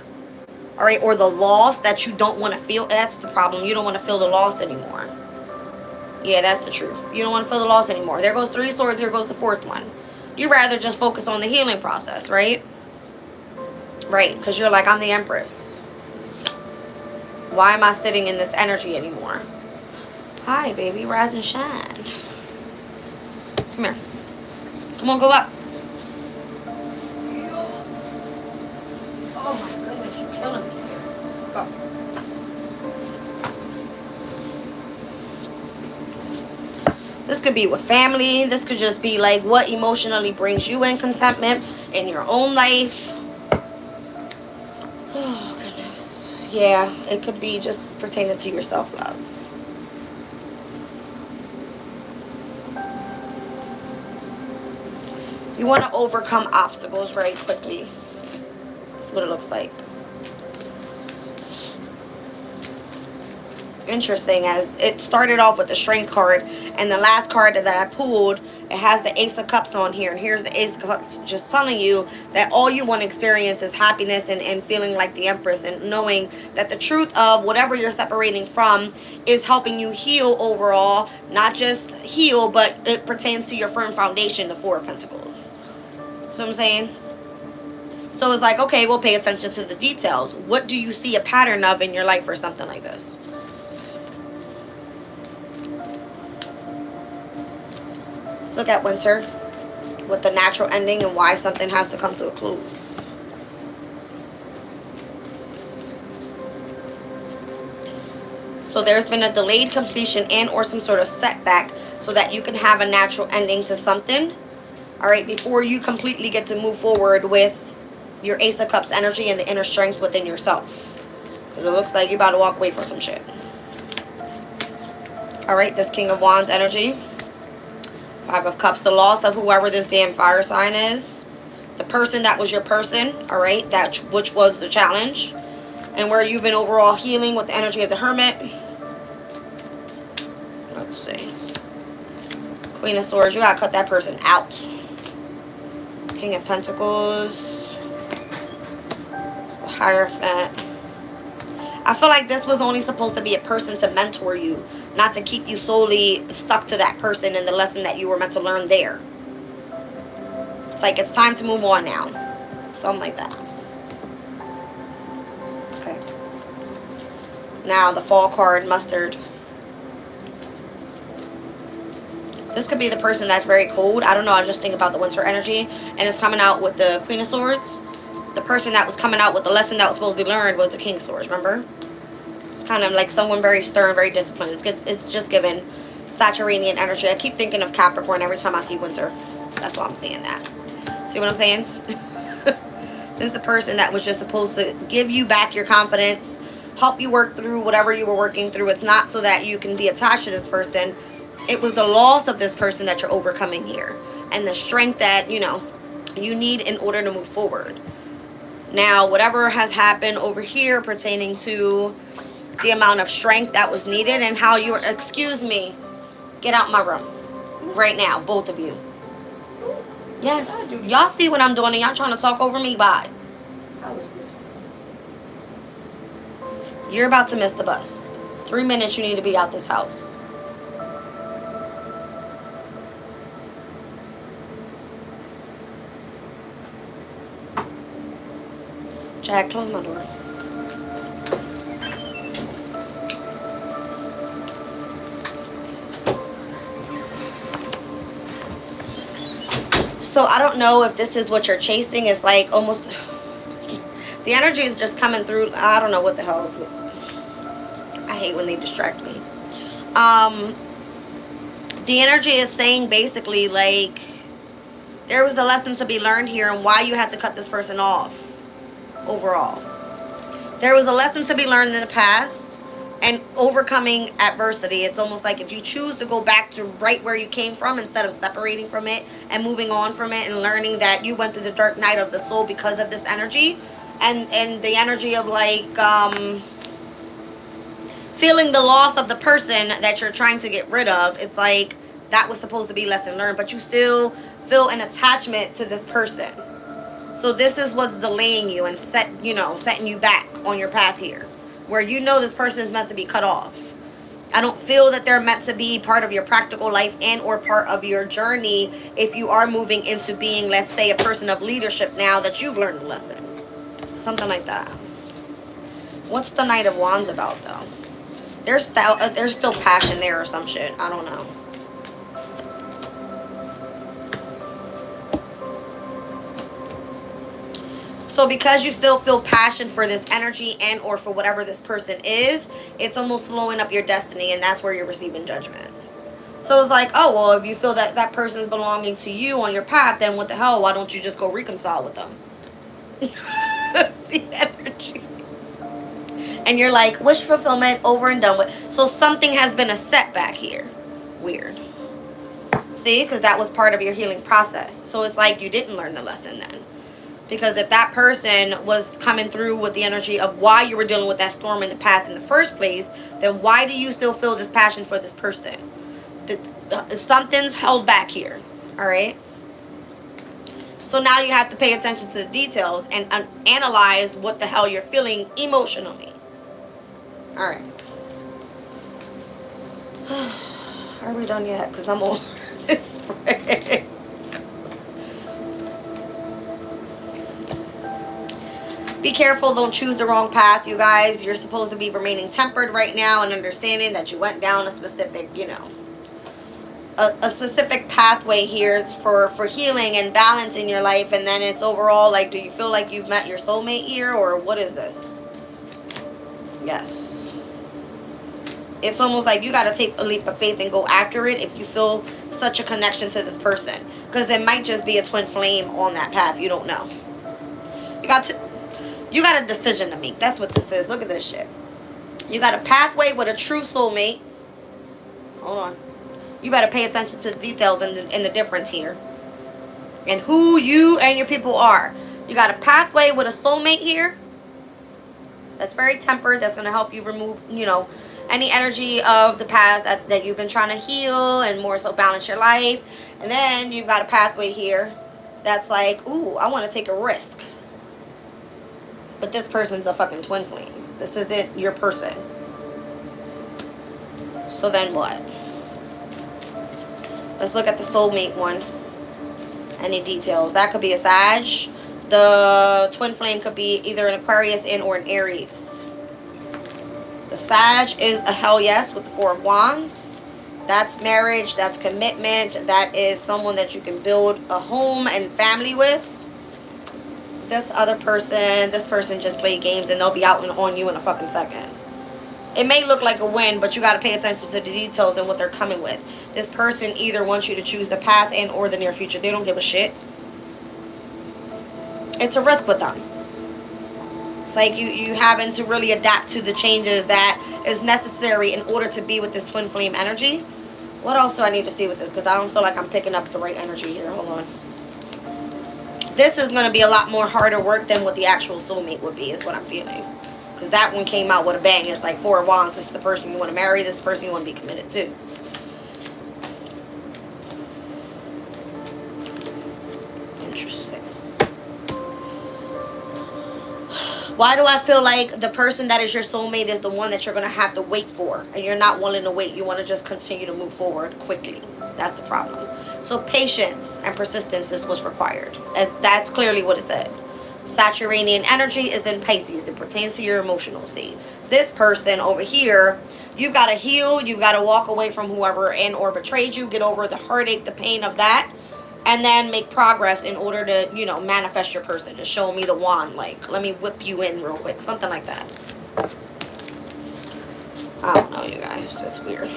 All right, or the loss that you don't want to feel. That's the problem. You don't want to feel the loss anymore. Yeah, that's the truth. You don't want to feel the loss anymore. There goes 3 swords. Here goes the 4th one. You rather just focus on the healing process, right? Right, because you're like, I'm the Empress. Why am I sitting in this energy anymore? Hi, baby. Rise and shine. Come here. Come on, go up. Oh, my goodness. You're killing me. Go. This could be with family. This could just be like what emotionally brings you in contentment in your own life. Oh, goodness. Yeah, it could be just pertaining to your self-love. You want to overcome obstacles very quickly. That's what it looks like. Interesting, as it started off with the Strength card, and the last card that I pulled, it has the Ace of Cups on here, and here's the Ace of Cups just telling you that all you want to experience is happiness and feeling like the Empress, and knowing that the truth of whatever you're separating from is helping you heal overall, not just heal, but it pertains to your firm foundation, the 4 of Pentacles. See what I'm saying? So it's like, okay, we'll pay attention to the details. What do you see a pattern of in your life or something like this? Let's look at winter with the natural ending and why something has to come to a close. So there's been a delayed completion and or some sort of setback so that you can have a natural ending to something. All right, before you completely get to move forward with your Ace of Cups energy and the inner strength within yourself. Because it looks like you're about to walk away from some shit. All right, this King of Wands energy. 5 of Cups, the loss of whoever this damn fire sign is. The person that was your person, all right, which was the challenge. And where you've been overall healing with the energy of the Hermit. Let's see. Queen of Swords, you gotta cut that person out. King of Pentacles. Hierophant. I feel like this was only supposed to be a person to mentor you, not to keep you solely stuck to that person and the lesson that you were meant to learn there. It's like it's time to move on now. Something like that. Okay. Now the Fall card, Mustard. This could be the person that's very cold. I don't know. I just think about the winter energy. And it's coming out with the Queen of Swords. The person that was coming out with the lesson that was supposed to be learned was the King of Swords, remember? It's kind of like someone very stern, very disciplined. It's just given Saturnian energy. I keep thinking of Capricorn every time I see winter. That's why I'm saying that. See what I'm saying? This is the person that was just supposed to give you back your confidence, help you work through whatever you were working through. It's not so that you can be attached to this person. It was the loss of this person that you're overcoming here. And the strength that, you know, you need in order to move forward. Now, whatever has happened over here pertaining to the amount of strength that was needed and how you're, excuse me, get out my room right now, both of you. Yes, y'all see what I'm doing and y'all trying to talk over me? Bye. You're about to miss the bus. 3 minutes, you need to be out this house. Jack, close my door. So I don't know if this is what you're chasing. It's like almost the energy is just coming through. I don't know what the hell is. I hate when they distract me. Um, the energy is saying basically like there was a lesson to be learned here and why you had to cut this person off overall. There was a lesson to be learned in the past and overcoming adversity. It's almost like if you choose to go back to right where you came from instead of separating from it and moving on from it and learning that you went through the dark night of the soul because of this energy and the energy of like feeling the loss of the person that you're trying to get rid of. It's like that was supposed to be lesson learned, but you still feel an attachment to this person. So this is what's delaying you and setting you back on your path here, where you know this person is meant to be cut off. I don't feel that they're meant to be part of your practical life and or part of your journey if you are moving into being, let's say, a person of leadership now that you've learned the lesson. Something like that. What's the Knight of Wands about, though? There's still passion there or some shit. I don't know. So because you still feel passion for this energy and or for whatever this person is, it's almost slowing up your destiny, and that's where you're receiving judgment. So it's like, oh, well, if you feel that that person is belonging to you on your path, then what the hell? Why don't you just go reconcile with them? The energy. And you're like, wish fulfillment, over and done with. So something has been a setback here. Weird. See, because that was part of your healing process. So it's like you didn't learn the lesson then. Because if that person was coming through with the energy of why you were dealing with that storm in the past in the first place, then why do you still feel this passion for this person? Something's held back here. All right? So now you have to pay attention to the details and analyze what the hell you're feeling emotionally. All right. Are we done yet? Because I'm over this spray. Be careful, don't choose the wrong path, you guys. You're supposed to be remaining tempered right now and understanding that you went down a specific, a specific pathway here for healing and balance in your life. And then it's overall like, do you feel like you've met your soulmate here, or what is this? Yes. It's almost like you got to take a leap of faith and go after it if you feel such a connection to this person. Because it might just be a twin flame on that path. You don't know. You got a decision to make. That's what this is. Look at this shit. You got a pathway with a true soulmate. Hold on. You better pay attention to the details and the difference here. And who you and your people are. You got a pathway with a soulmate here. That's very tempered. That's going to help you remove, any energy of the past that you've been trying to heal and more so balance your life. And then you've got a pathway here that's like, ooh, I want to take a risk. But this person's a fucking twin flame. This isn't your person. So then what? Let's look at the soulmate one. Any details? That could be a Sag. The twin flame could be either an Aquarius or an Aries. The Sag is a hell yes with the Four of Wands. That's marriage. That's commitment. That is someone that you can build a home and family with. This person just played games and they'll be out on you in a fucking second. It may look like a win, but you got to pay attention to the details and what they're coming with. This person either wants you to choose the past and or the near future. They don't give a shit. It's a risk with them. It's like you having to really adapt to the changes that is necessary in order to be with this twin flame energy. What else do I need to see with this? Because I don't feel like I'm picking up the right energy here. Hold on. This is going to be a lot more harder work than what the actual soulmate would be, is what I'm feeling. Because that one came out with a bang. It's like Four of Wands. This is the person you want to marry. This is the person you want to be committed to. Interesting. Why do I feel like the person that is your soulmate is the one that you're going to have to wait for? And you're not willing to wait. You want to just continue to move forward quickly. That's the problem. So patience and persistence is what's required. As that's clearly what it said. Saturanian energy is in Pisces. It pertains to your emotional state. This person over here, you got to heal. You got to walk away from whoever and or betrayed you. Get over the heartache, the pain of that. and then make progress in order to, you know, manifest your person. Just show me the wand, like, let me whip you in real quick, something like that. I don't know, you guys, that's weird.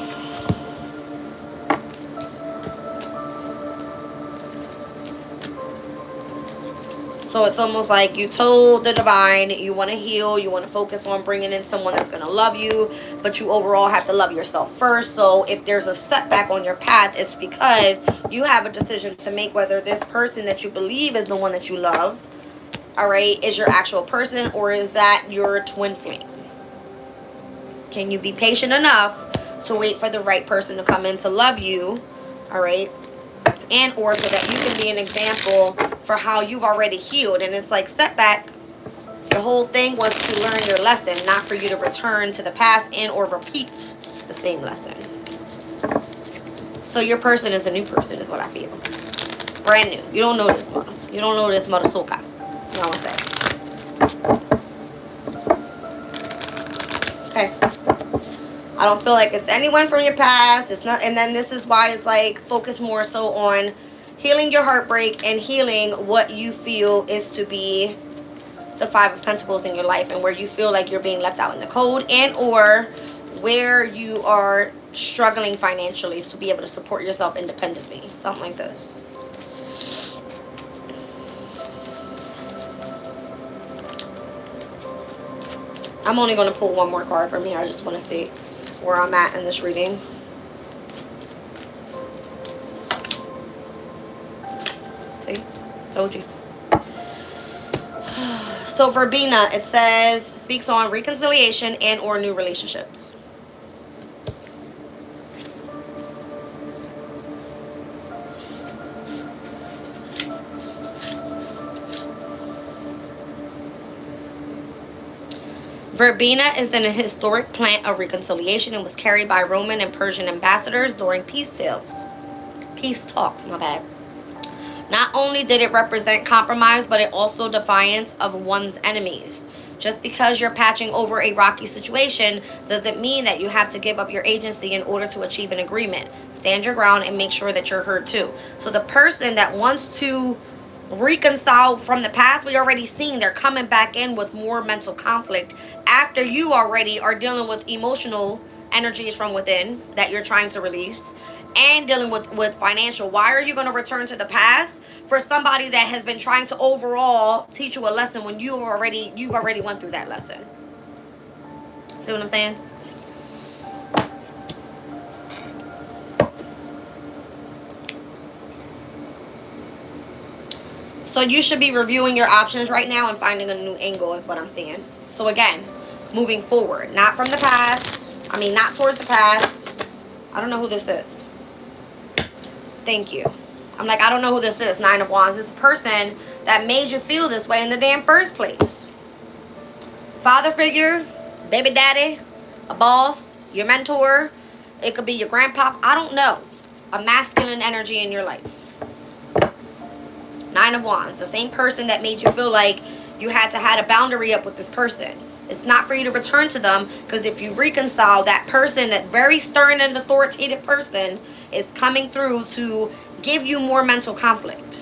So it's almost like you told the divine you want to heal, you want to focus on bringing in someone that's going to love you, but you overall have to love yourself first. So if there's a setback on your path, it's because you have a decision to make whether this person that you believe is the one that you love, all right, is your actual person, or is that your twin flame? Can you be patient enough to wait for the right person to come in to love you, all right? And or so that you can be an example for how you've already healed. And it's like setback. Your whole thing was to learn your lesson, not for you to return to the past and or repeat the same lesson. So your person is a new person, is what I feel. Brand new. You don't know this mother. You don't know this mother soka. That's what I want to say. Okay. I don't feel like it's anyone from your past. It's not, and then this is why it's like focus more so on healing your heartbreak and healing what you feel is to be the Five of Pentacles in your life, and where you feel like you're being left out in the cold, and or where you are struggling financially to be able to support yourself independently. Something like this. I'm only going to pull one more card from here. I just want to see where I'm at in this reading. See? Told you. So Verbena, it says, speaks on reconciliation and or new relationships. Verbena is an historic plant of reconciliation and was carried by Roman and Persian ambassadors during peace talks, my bad. Not only did it represent compromise, but it also defiance of one's enemies. Just because you're patching over a rocky situation doesn't mean that you have to give up your agency in order to achieve an agreement. Stand your ground and make sure that you're heard too. So the person that wants to reconcile from the past, we already seen they're coming back in with more mental conflict after you already are dealing with emotional energies from within that you're trying to release, and dealing with financial. Why are you going to return to the past for somebody that has been trying to overall teach you a lesson when you've already went through that lesson? See what I'm saying? So you should be reviewing your options right now and finding a new angle is what I'm saying. So again, moving forward, not from the past. I mean, not towards the past. I don't know who this is. Thank you. I'm like, I don't know who this is. Nine of Wands. It's the person that made you feel this way in the damn first place. Father figure, baby daddy, a boss, your mentor. It could be your grandpa. I don't know. A masculine energy in your life. Nine of Wands. The same person that made you feel like you had to have a boundary up with this person. It's not for you to return to them, because if you reconcile, that person, that very stern and authoritative person, is coming through to give you more mental conflict.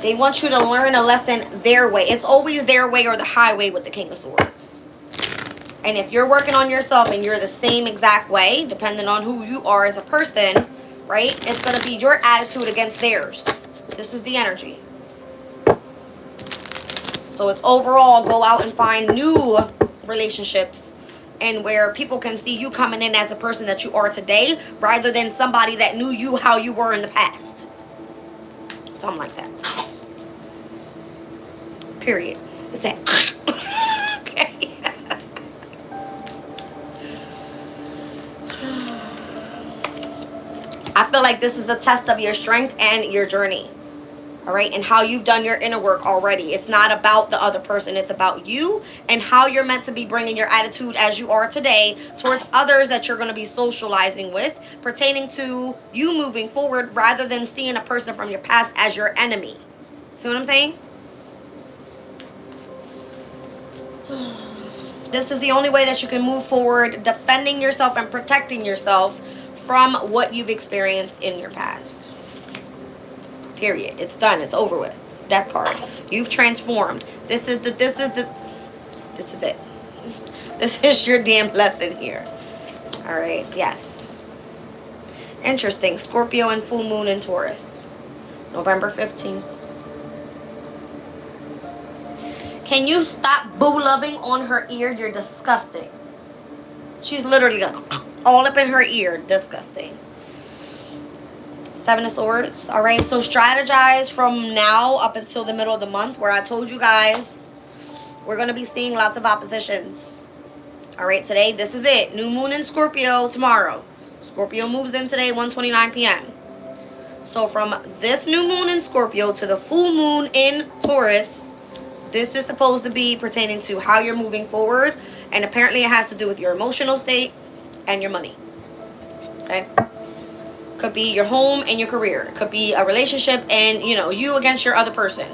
They want you to learn a lesson their way. It's always their way or the highway with the King of Swords. And if you're working on yourself and you're the same exact way, depending on who you are as a person, right, it's going to be your attitude against theirs. This is the energy. So it's overall go out and find new relationships, and where people can see you coming in as the person that you are today, rather than somebody that knew you how you were in the past. Something like that. Period. What's that? Okay. I feel like this is a test of your strength and your journey. All right, and how you've done your inner work already. It's not about the other person. It's about you and how you're meant to be bringing your attitude as you are today towards others that you're going to be socializing with, pertaining to you moving forward, rather than seeing a person from your past as your enemy. See what I'm saying? This is the only way that you can move forward, defending yourself and protecting yourself from what you've experienced in your past. Period. It's done. It's over with. Death card. You've transformed. This is it. This is your damn lesson here. All right. Yes. Interesting. Scorpio and full moon in Taurus. November 15th. Can you stop boo loving on her ear? You're disgusting. She's literally like all up in her ear. Disgusting. Seven of Swords. All right. So strategize from now up until the middle of the month, where I told you guys we're going to be seeing lots of oppositions. All right. Today, this is it. New moon in Scorpio tomorrow. Scorpio moves in today, 1:29 p.m. So from this new moon in Scorpio to the full moon in Taurus, this is supposed to be pertaining to how you're moving forward. And apparently it has to do with your emotional state and your money. Okay? Could be your home and your career. Could be a relationship and, you against your other person.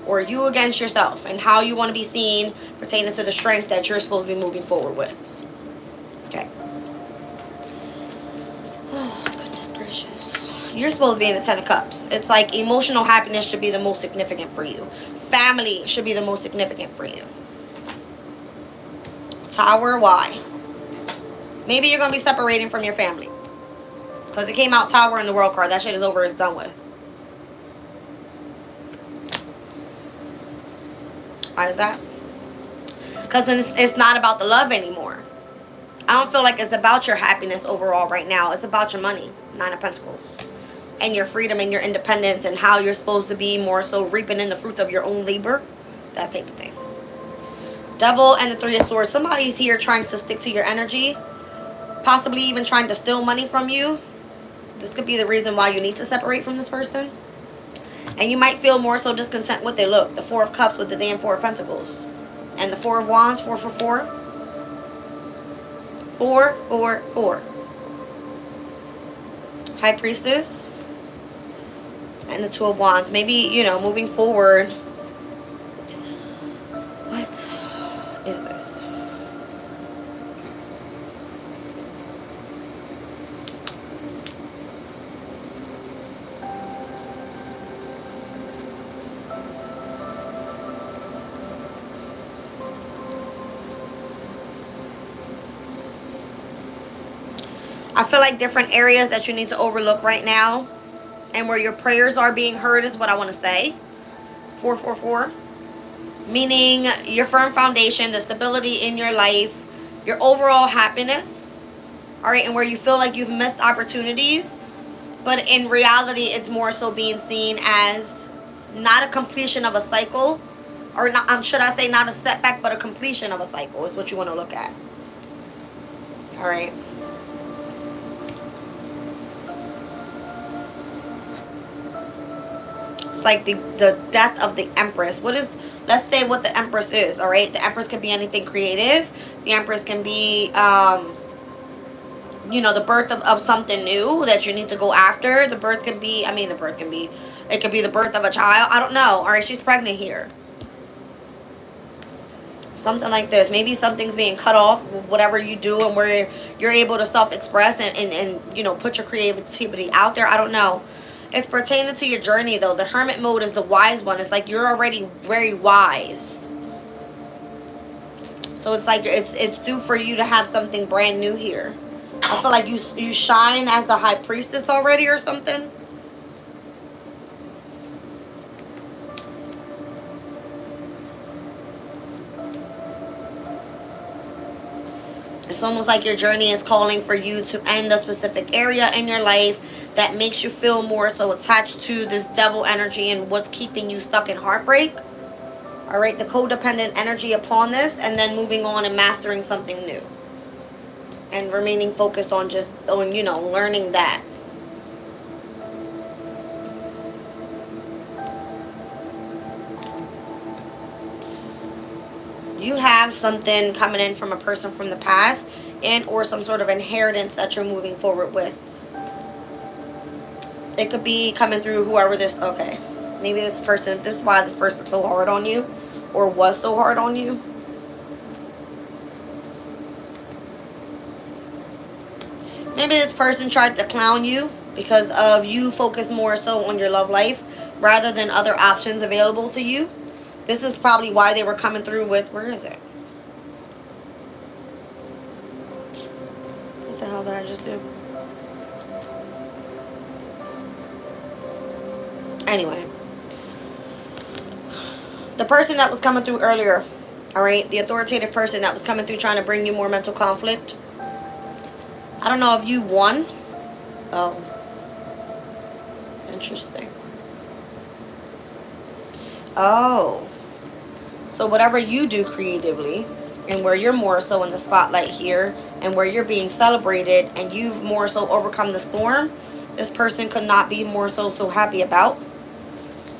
Or you against yourself. And how you want to be seen pertaining to the strength that you're supposed to be moving forward with. Okay. Oh, goodness gracious. You're supposed to be in the Ten of Cups. It's like emotional happiness should be the most significant for you. Family should be the most significant for you. Tower, why? Maybe you're going to be separating from your family. Because it came out Tower in the World card. That shit is over. It's done with. Why is that? Because it's not about the love anymore. I don't feel like it's about your happiness overall right now. It's about your money. Nine of Pentacles. And your freedom and your independence and how you're supposed to be more so reaping in the fruits of your own labor. That type of thing. Devil and the Three of Swords. Somebody's here trying to stick to your energy. Possibly even trying to steal money from you. This could be the reason why you need to separate from this person. And you might feel more so discontent with their look. The Four of Cups with the damn Four of Pentacles. And the Four of Wands, 4 for 4. 4, 4, 4. High Priestess. And the Two of Wands. Maybe, moving forward. What is this? I feel like different areas that you need to overlook right now. And where your prayers are being heard is what I want to say. 444. Meaning your firm foundation, the stability in your life, your overall happiness. Alright, and where you feel like you've missed opportunities. But in reality, it's more so being seen as not a completion of a cycle. Or not, should I say not a setback, but a completion of a cycle is what you want to look at. Alright. Like the death of the Empress. Let's say what the Empress is, all right? The Empress can be anything creative. The Empress can be, the birth of something new that you need to go after. It could be the birth of a child. I don't know. All right, she's pregnant here. Something like this. Maybe something's being cut off, whatever you do, and where you're able to self-express and put your creativity out there. I don't know. It's pertaining to your journey, though. The Hermit mode is the wise one. It's like you're already very wise. So it's like it's due for you to have something brand new here. I feel like you shine as the High Priestess already or something. It's almost like your journey is calling for you to end a specific area in your life that makes you feel more so attached to this devil energy and what's keeping you stuck in heartbreak. All right, the codependent energy upon this, and then moving on and mastering something new. And remaining focused on learning that. You have something coming in from a person from the past and or some sort of inheritance that you're moving forward with. It could be coming through whoever this, okay. Maybe this is why this person's so hard on you or was so hard on you. Maybe this person tried to clown you because of you focus more so on your love life rather than other options available to you. This is probably why they were coming through with, where is it? What the hell did I just do? Anyway, the person that was coming through earlier, all right, the authoritative person that was coming through trying to bring you more mental conflict. I don't know if you won. Oh, interesting. Oh, so whatever you do creatively, and where you're more so in the spotlight here, and where you're being celebrated, and you've more so overcome the storm, this person could not be more so happy about.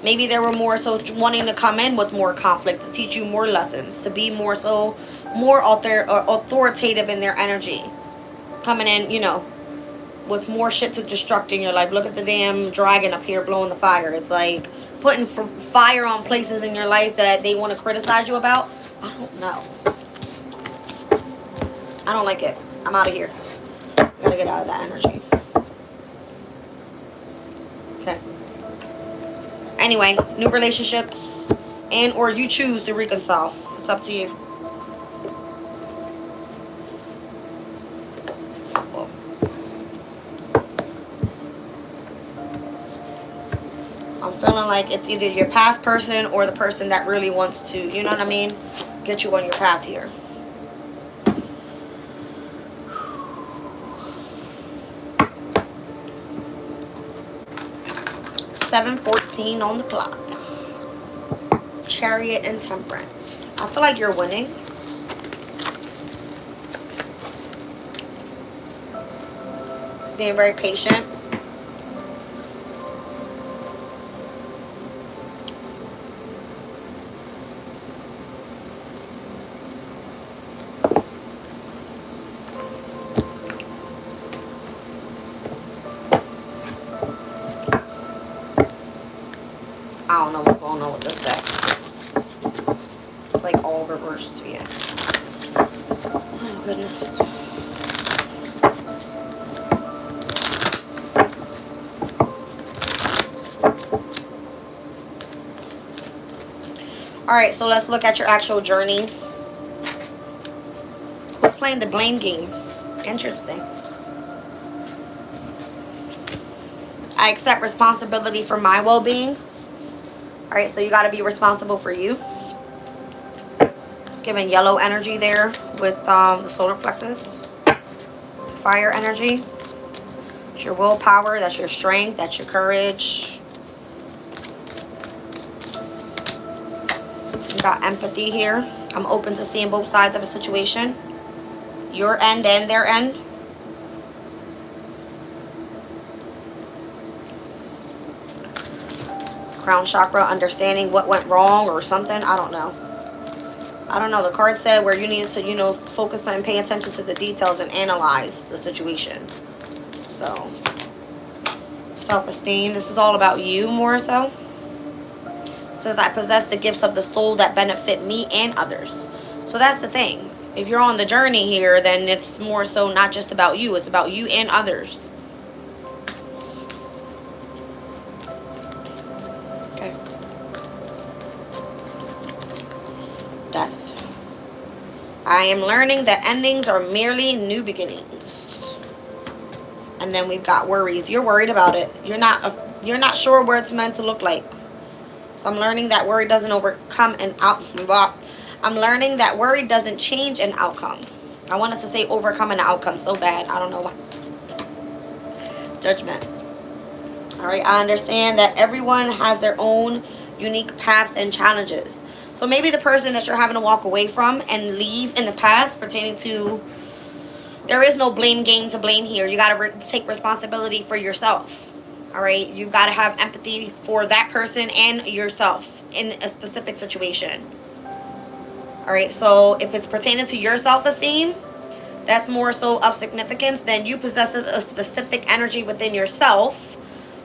Maybe they were more so wanting to come in with more conflict, to teach you more lessons, to be more so, more authoritative in their energy. Coming in, you know, with more shit to destruct in your life. Look at the damn dragon up here blowing the fire. It's like putting fire on places in your life that they want to criticize you about. I don't know. I don't like it. I'm out of here. I gotta get out of that energy. Okay. Anyway, new relationships, and or you choose to reconcile. It's up to you. I'm feeling like it's either your past person or the person that really wants to, you know what I mean, get you on your path here. $7:14 on the clock. Chariot and Temperance. I feel like you're winning. Being very patient. I don't know what's going on with this deck. It's like all reversed again. Oh, goodness. Alright, so let's look at your actual journey. Who's playing the blame game? Interesting. I accept responsibility for my well-being. Alright, so you got to be responsible for you. It's giving yellow energy there with the solar plexus. Fire energy. It's your willpower. That's your strength. That's your courage. You got empathy here. I'm open to seeing both sides of a situation. Your end and their end. Crown chakra, understanding what went wrong or something. I don't know. I don't know. The card said where you need to, you know, focus on and pay attention to the details and analyze the situation. So, self-esteem. This is all about you more so. It says, I possess the gifts of the soul that benefit me and others. So that's the thing. If you're on the journey here, then it's more so not just about you. It's about you and others. Okay. Death. I am learning that endings are merely new beginnings. And then we've got worries. You're worried about it. You're not sure where it's meant to look like. So I'm learning that worry doesn't overcome an outcome. I'm learning that worry doesn't change an outcome. I wanted to say overcome an outcome so bad. I don't know why. Judgment. Alright, I understand that everyone has their own unique paths and challenges. So maybe the person that you're having to walk away from and leave in the past pertaining to, there is no blame game to blame here. You got to take responsibility for yourself. Alright, you got to have empathy for that person and yourself in a specific situation. Alright, so if it's pertaining to your self-esteem, that's more so of significance, then you possess a specific energy within yourself.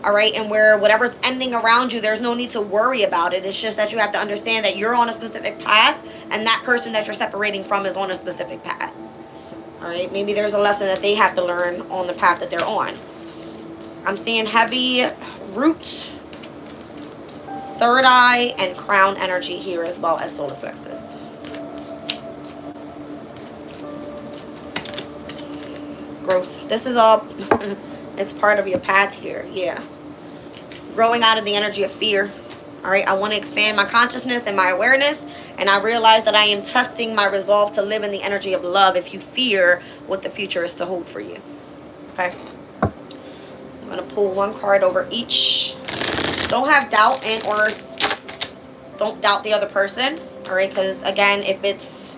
Alright, and where whatever's ending around you, there's no need to worry about it. It's just that you have to understand that you're on a specific path, and that person that you're separating from is on a specific path. Alright, maybe there's a lesson that they have to learn on the path that they're on. I'm seeing heavy roots. third eye and crown energy here, as well as solar plexus. Growth. This is all, it's part of your path here. Yeah. Growing out of the energy of fear. All right. I want to expand my consciousness and my awareness. And I realize that I am testing my resolve to live in the energy of love if you fear what the future is to hold for you. Okay. I'm going to pull one card over each. Don't have doubt and or don't doubt the other person. All right. Because again, if it's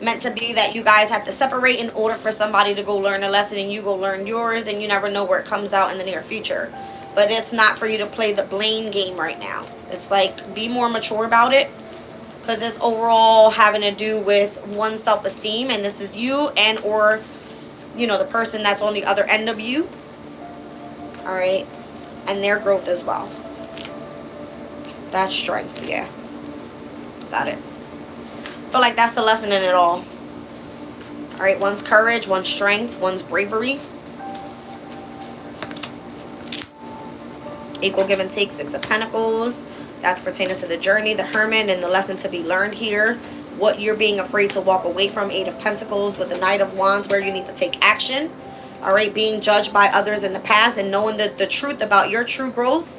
meant to be that you guys have to separate in order for somebody to go learn a lesson and you go learn yours, then you never know where it comes out in the near future. But it's not for you to play the blame game right now. It's like, be more mature about it. Because it's overall having to do with one's self-esteem. And this is you and or, you know, the person that's on the other end of you. Alright. And their growth as well. That's strength, yeah. Got it. I feel like that's the lesson in it all. Alright, one's courage, one's strength, one's bravery. Equal give and take, 6 of Pentacles. That's pertaining to the journey, the hermit, and the lesson to be learned here. What you're being afraid to walk away from, 8 of Pentacles, with the Knight of Wands, where you need to take action. Alright, being judged by others in the past and knowing the truth about your true growth.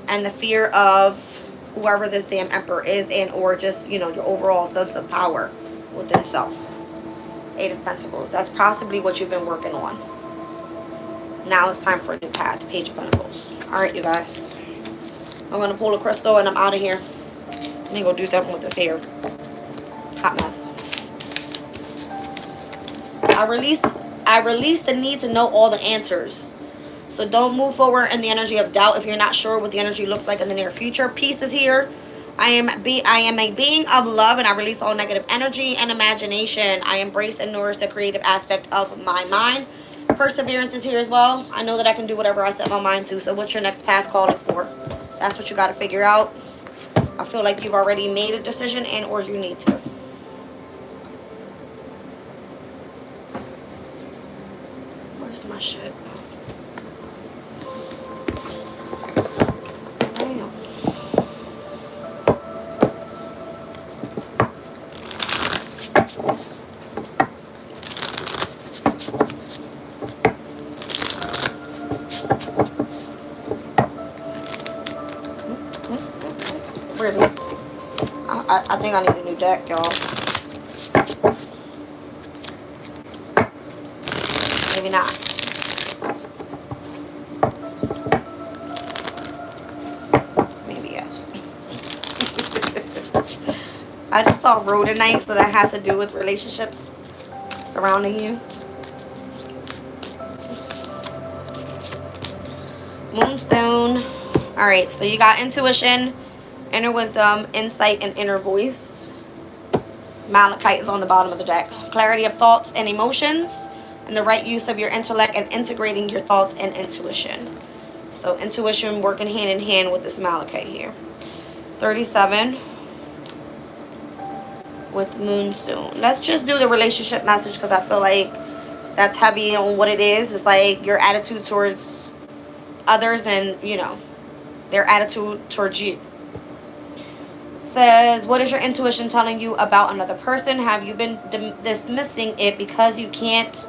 And the fear of whoever this damn emperor is, and or just, you know, your overall sense of power within self. 8 of Pentacles. That's possibly what you've been working on. Now it's time for a new path. Page of Pentacles. Alright, you guys. I'm going to pull a crystal and I'm out of here. Let me go do something with this hair. Hot mess. I released the need to know all the answers. So don't move forward in the energy of doubt if you're not sure what the energy looks like in the near future. Peace is here. I am a being of love, and I release all negative energy and imagination. I embrace and nourish the creative aspect of my mind. Perseverance is here as well. I know that I can do whatever I set my mind to. So what's your next path calling for? That's what you got to figure out. I feel like you've already made a decision and or you need to. Where's my shit? Really? I think I need a new deck, y'all. Maybe not. Maybe yes. I just saw Rune tonight, so that has to do with relationships surrounding you. Moonstone. Alright, so you got intuition, inner wisdom, insight, and inner voice. Malachite is on the bottom of the deck. Clarity of thoughts and emotions, and the right use of your intellect and integrating your thoughts and intuition. So intuition working hand in hand with this Malachite here. 37 with Moonstone. Let's just do the relationship message because I feel like that's heavy on what it is. It's like your attitude towards others and, you know, their attitude towards you. Says, what is your intuition telling you about another person? Have you been dismissing it because you can't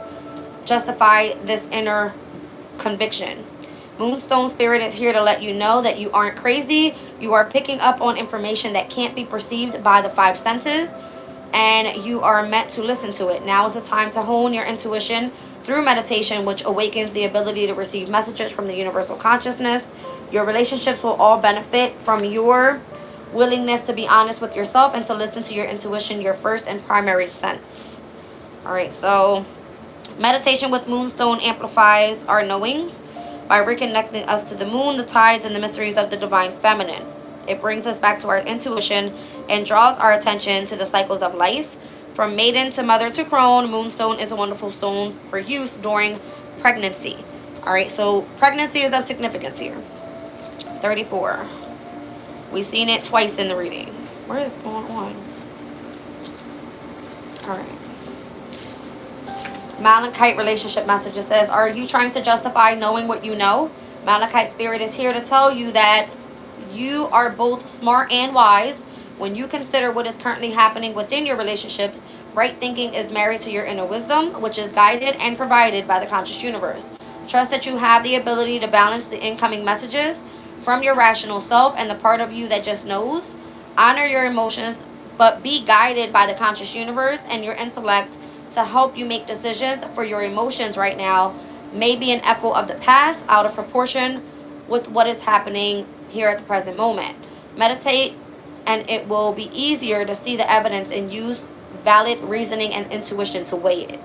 justify this inner conviction? Moonstone Spirit is here to let you know that you aren't crazy. You are picking up on information that can't be perceived by the 5 senses, and you are meant to listen to it. Now is the time to hone your intuition through meditation, which awakens the ability to receive messages from the universal consciousness. Your relationships will all benefit from your willingness to be honest with yourself and to listen to your intuition, your first and primary sense. Alright, so meditation with Moonstone amplifies our knowings by reconnecting us to the moon, the tides, and the mysteries of the divine feminine. It brings us back to our intuition and draws our attention to the cycles of life. From maiden to mother to crone, Moonstone is a wonderful stone for use during pregnancy. Alright, so pregnancy is of significance here. 34. We've seen it twice in the reading. What is going on? Alright. Malachite relationship message. It says, are you trying to justify knowing what you know? Malachite Spirit is here to tell you that You are both smart and wise. When you consider what is currently happening within your relationships, right thinking is married to your inner wisdom, which is guided and provided by the conscious universe. Trust that you have the ability to balance the incoming messages from your rational self and the part of you that just knows. Honor your emotions, but be guided by the conscious universe and your intellect to help you make decisions. For your emotions right now may be an echo of the past, out of proportion with what is happening here at the present moment. Meditate, and it will be easier to see the evidence and use valid reasoning and intuition to weigh it.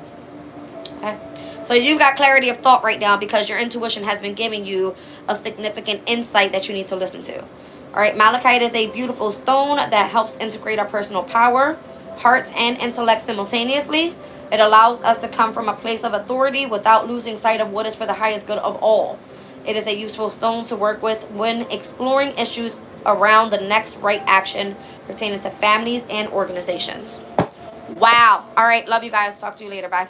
Okay? So you've got clarity of thought right now because your intuition has been giving you a significant insight that you need to listen to. All right, malachite is a beautiful stone that helps integrate our personal power, heart, and intellect simultaneously. It allows us to come from a place of authority without losing sight of what is for the highest good of all. It is a useful stone to work with when exploring issues around the next right action pertaining to families and organizations. Wow. All right, love you guys. Talk to you later. Bye.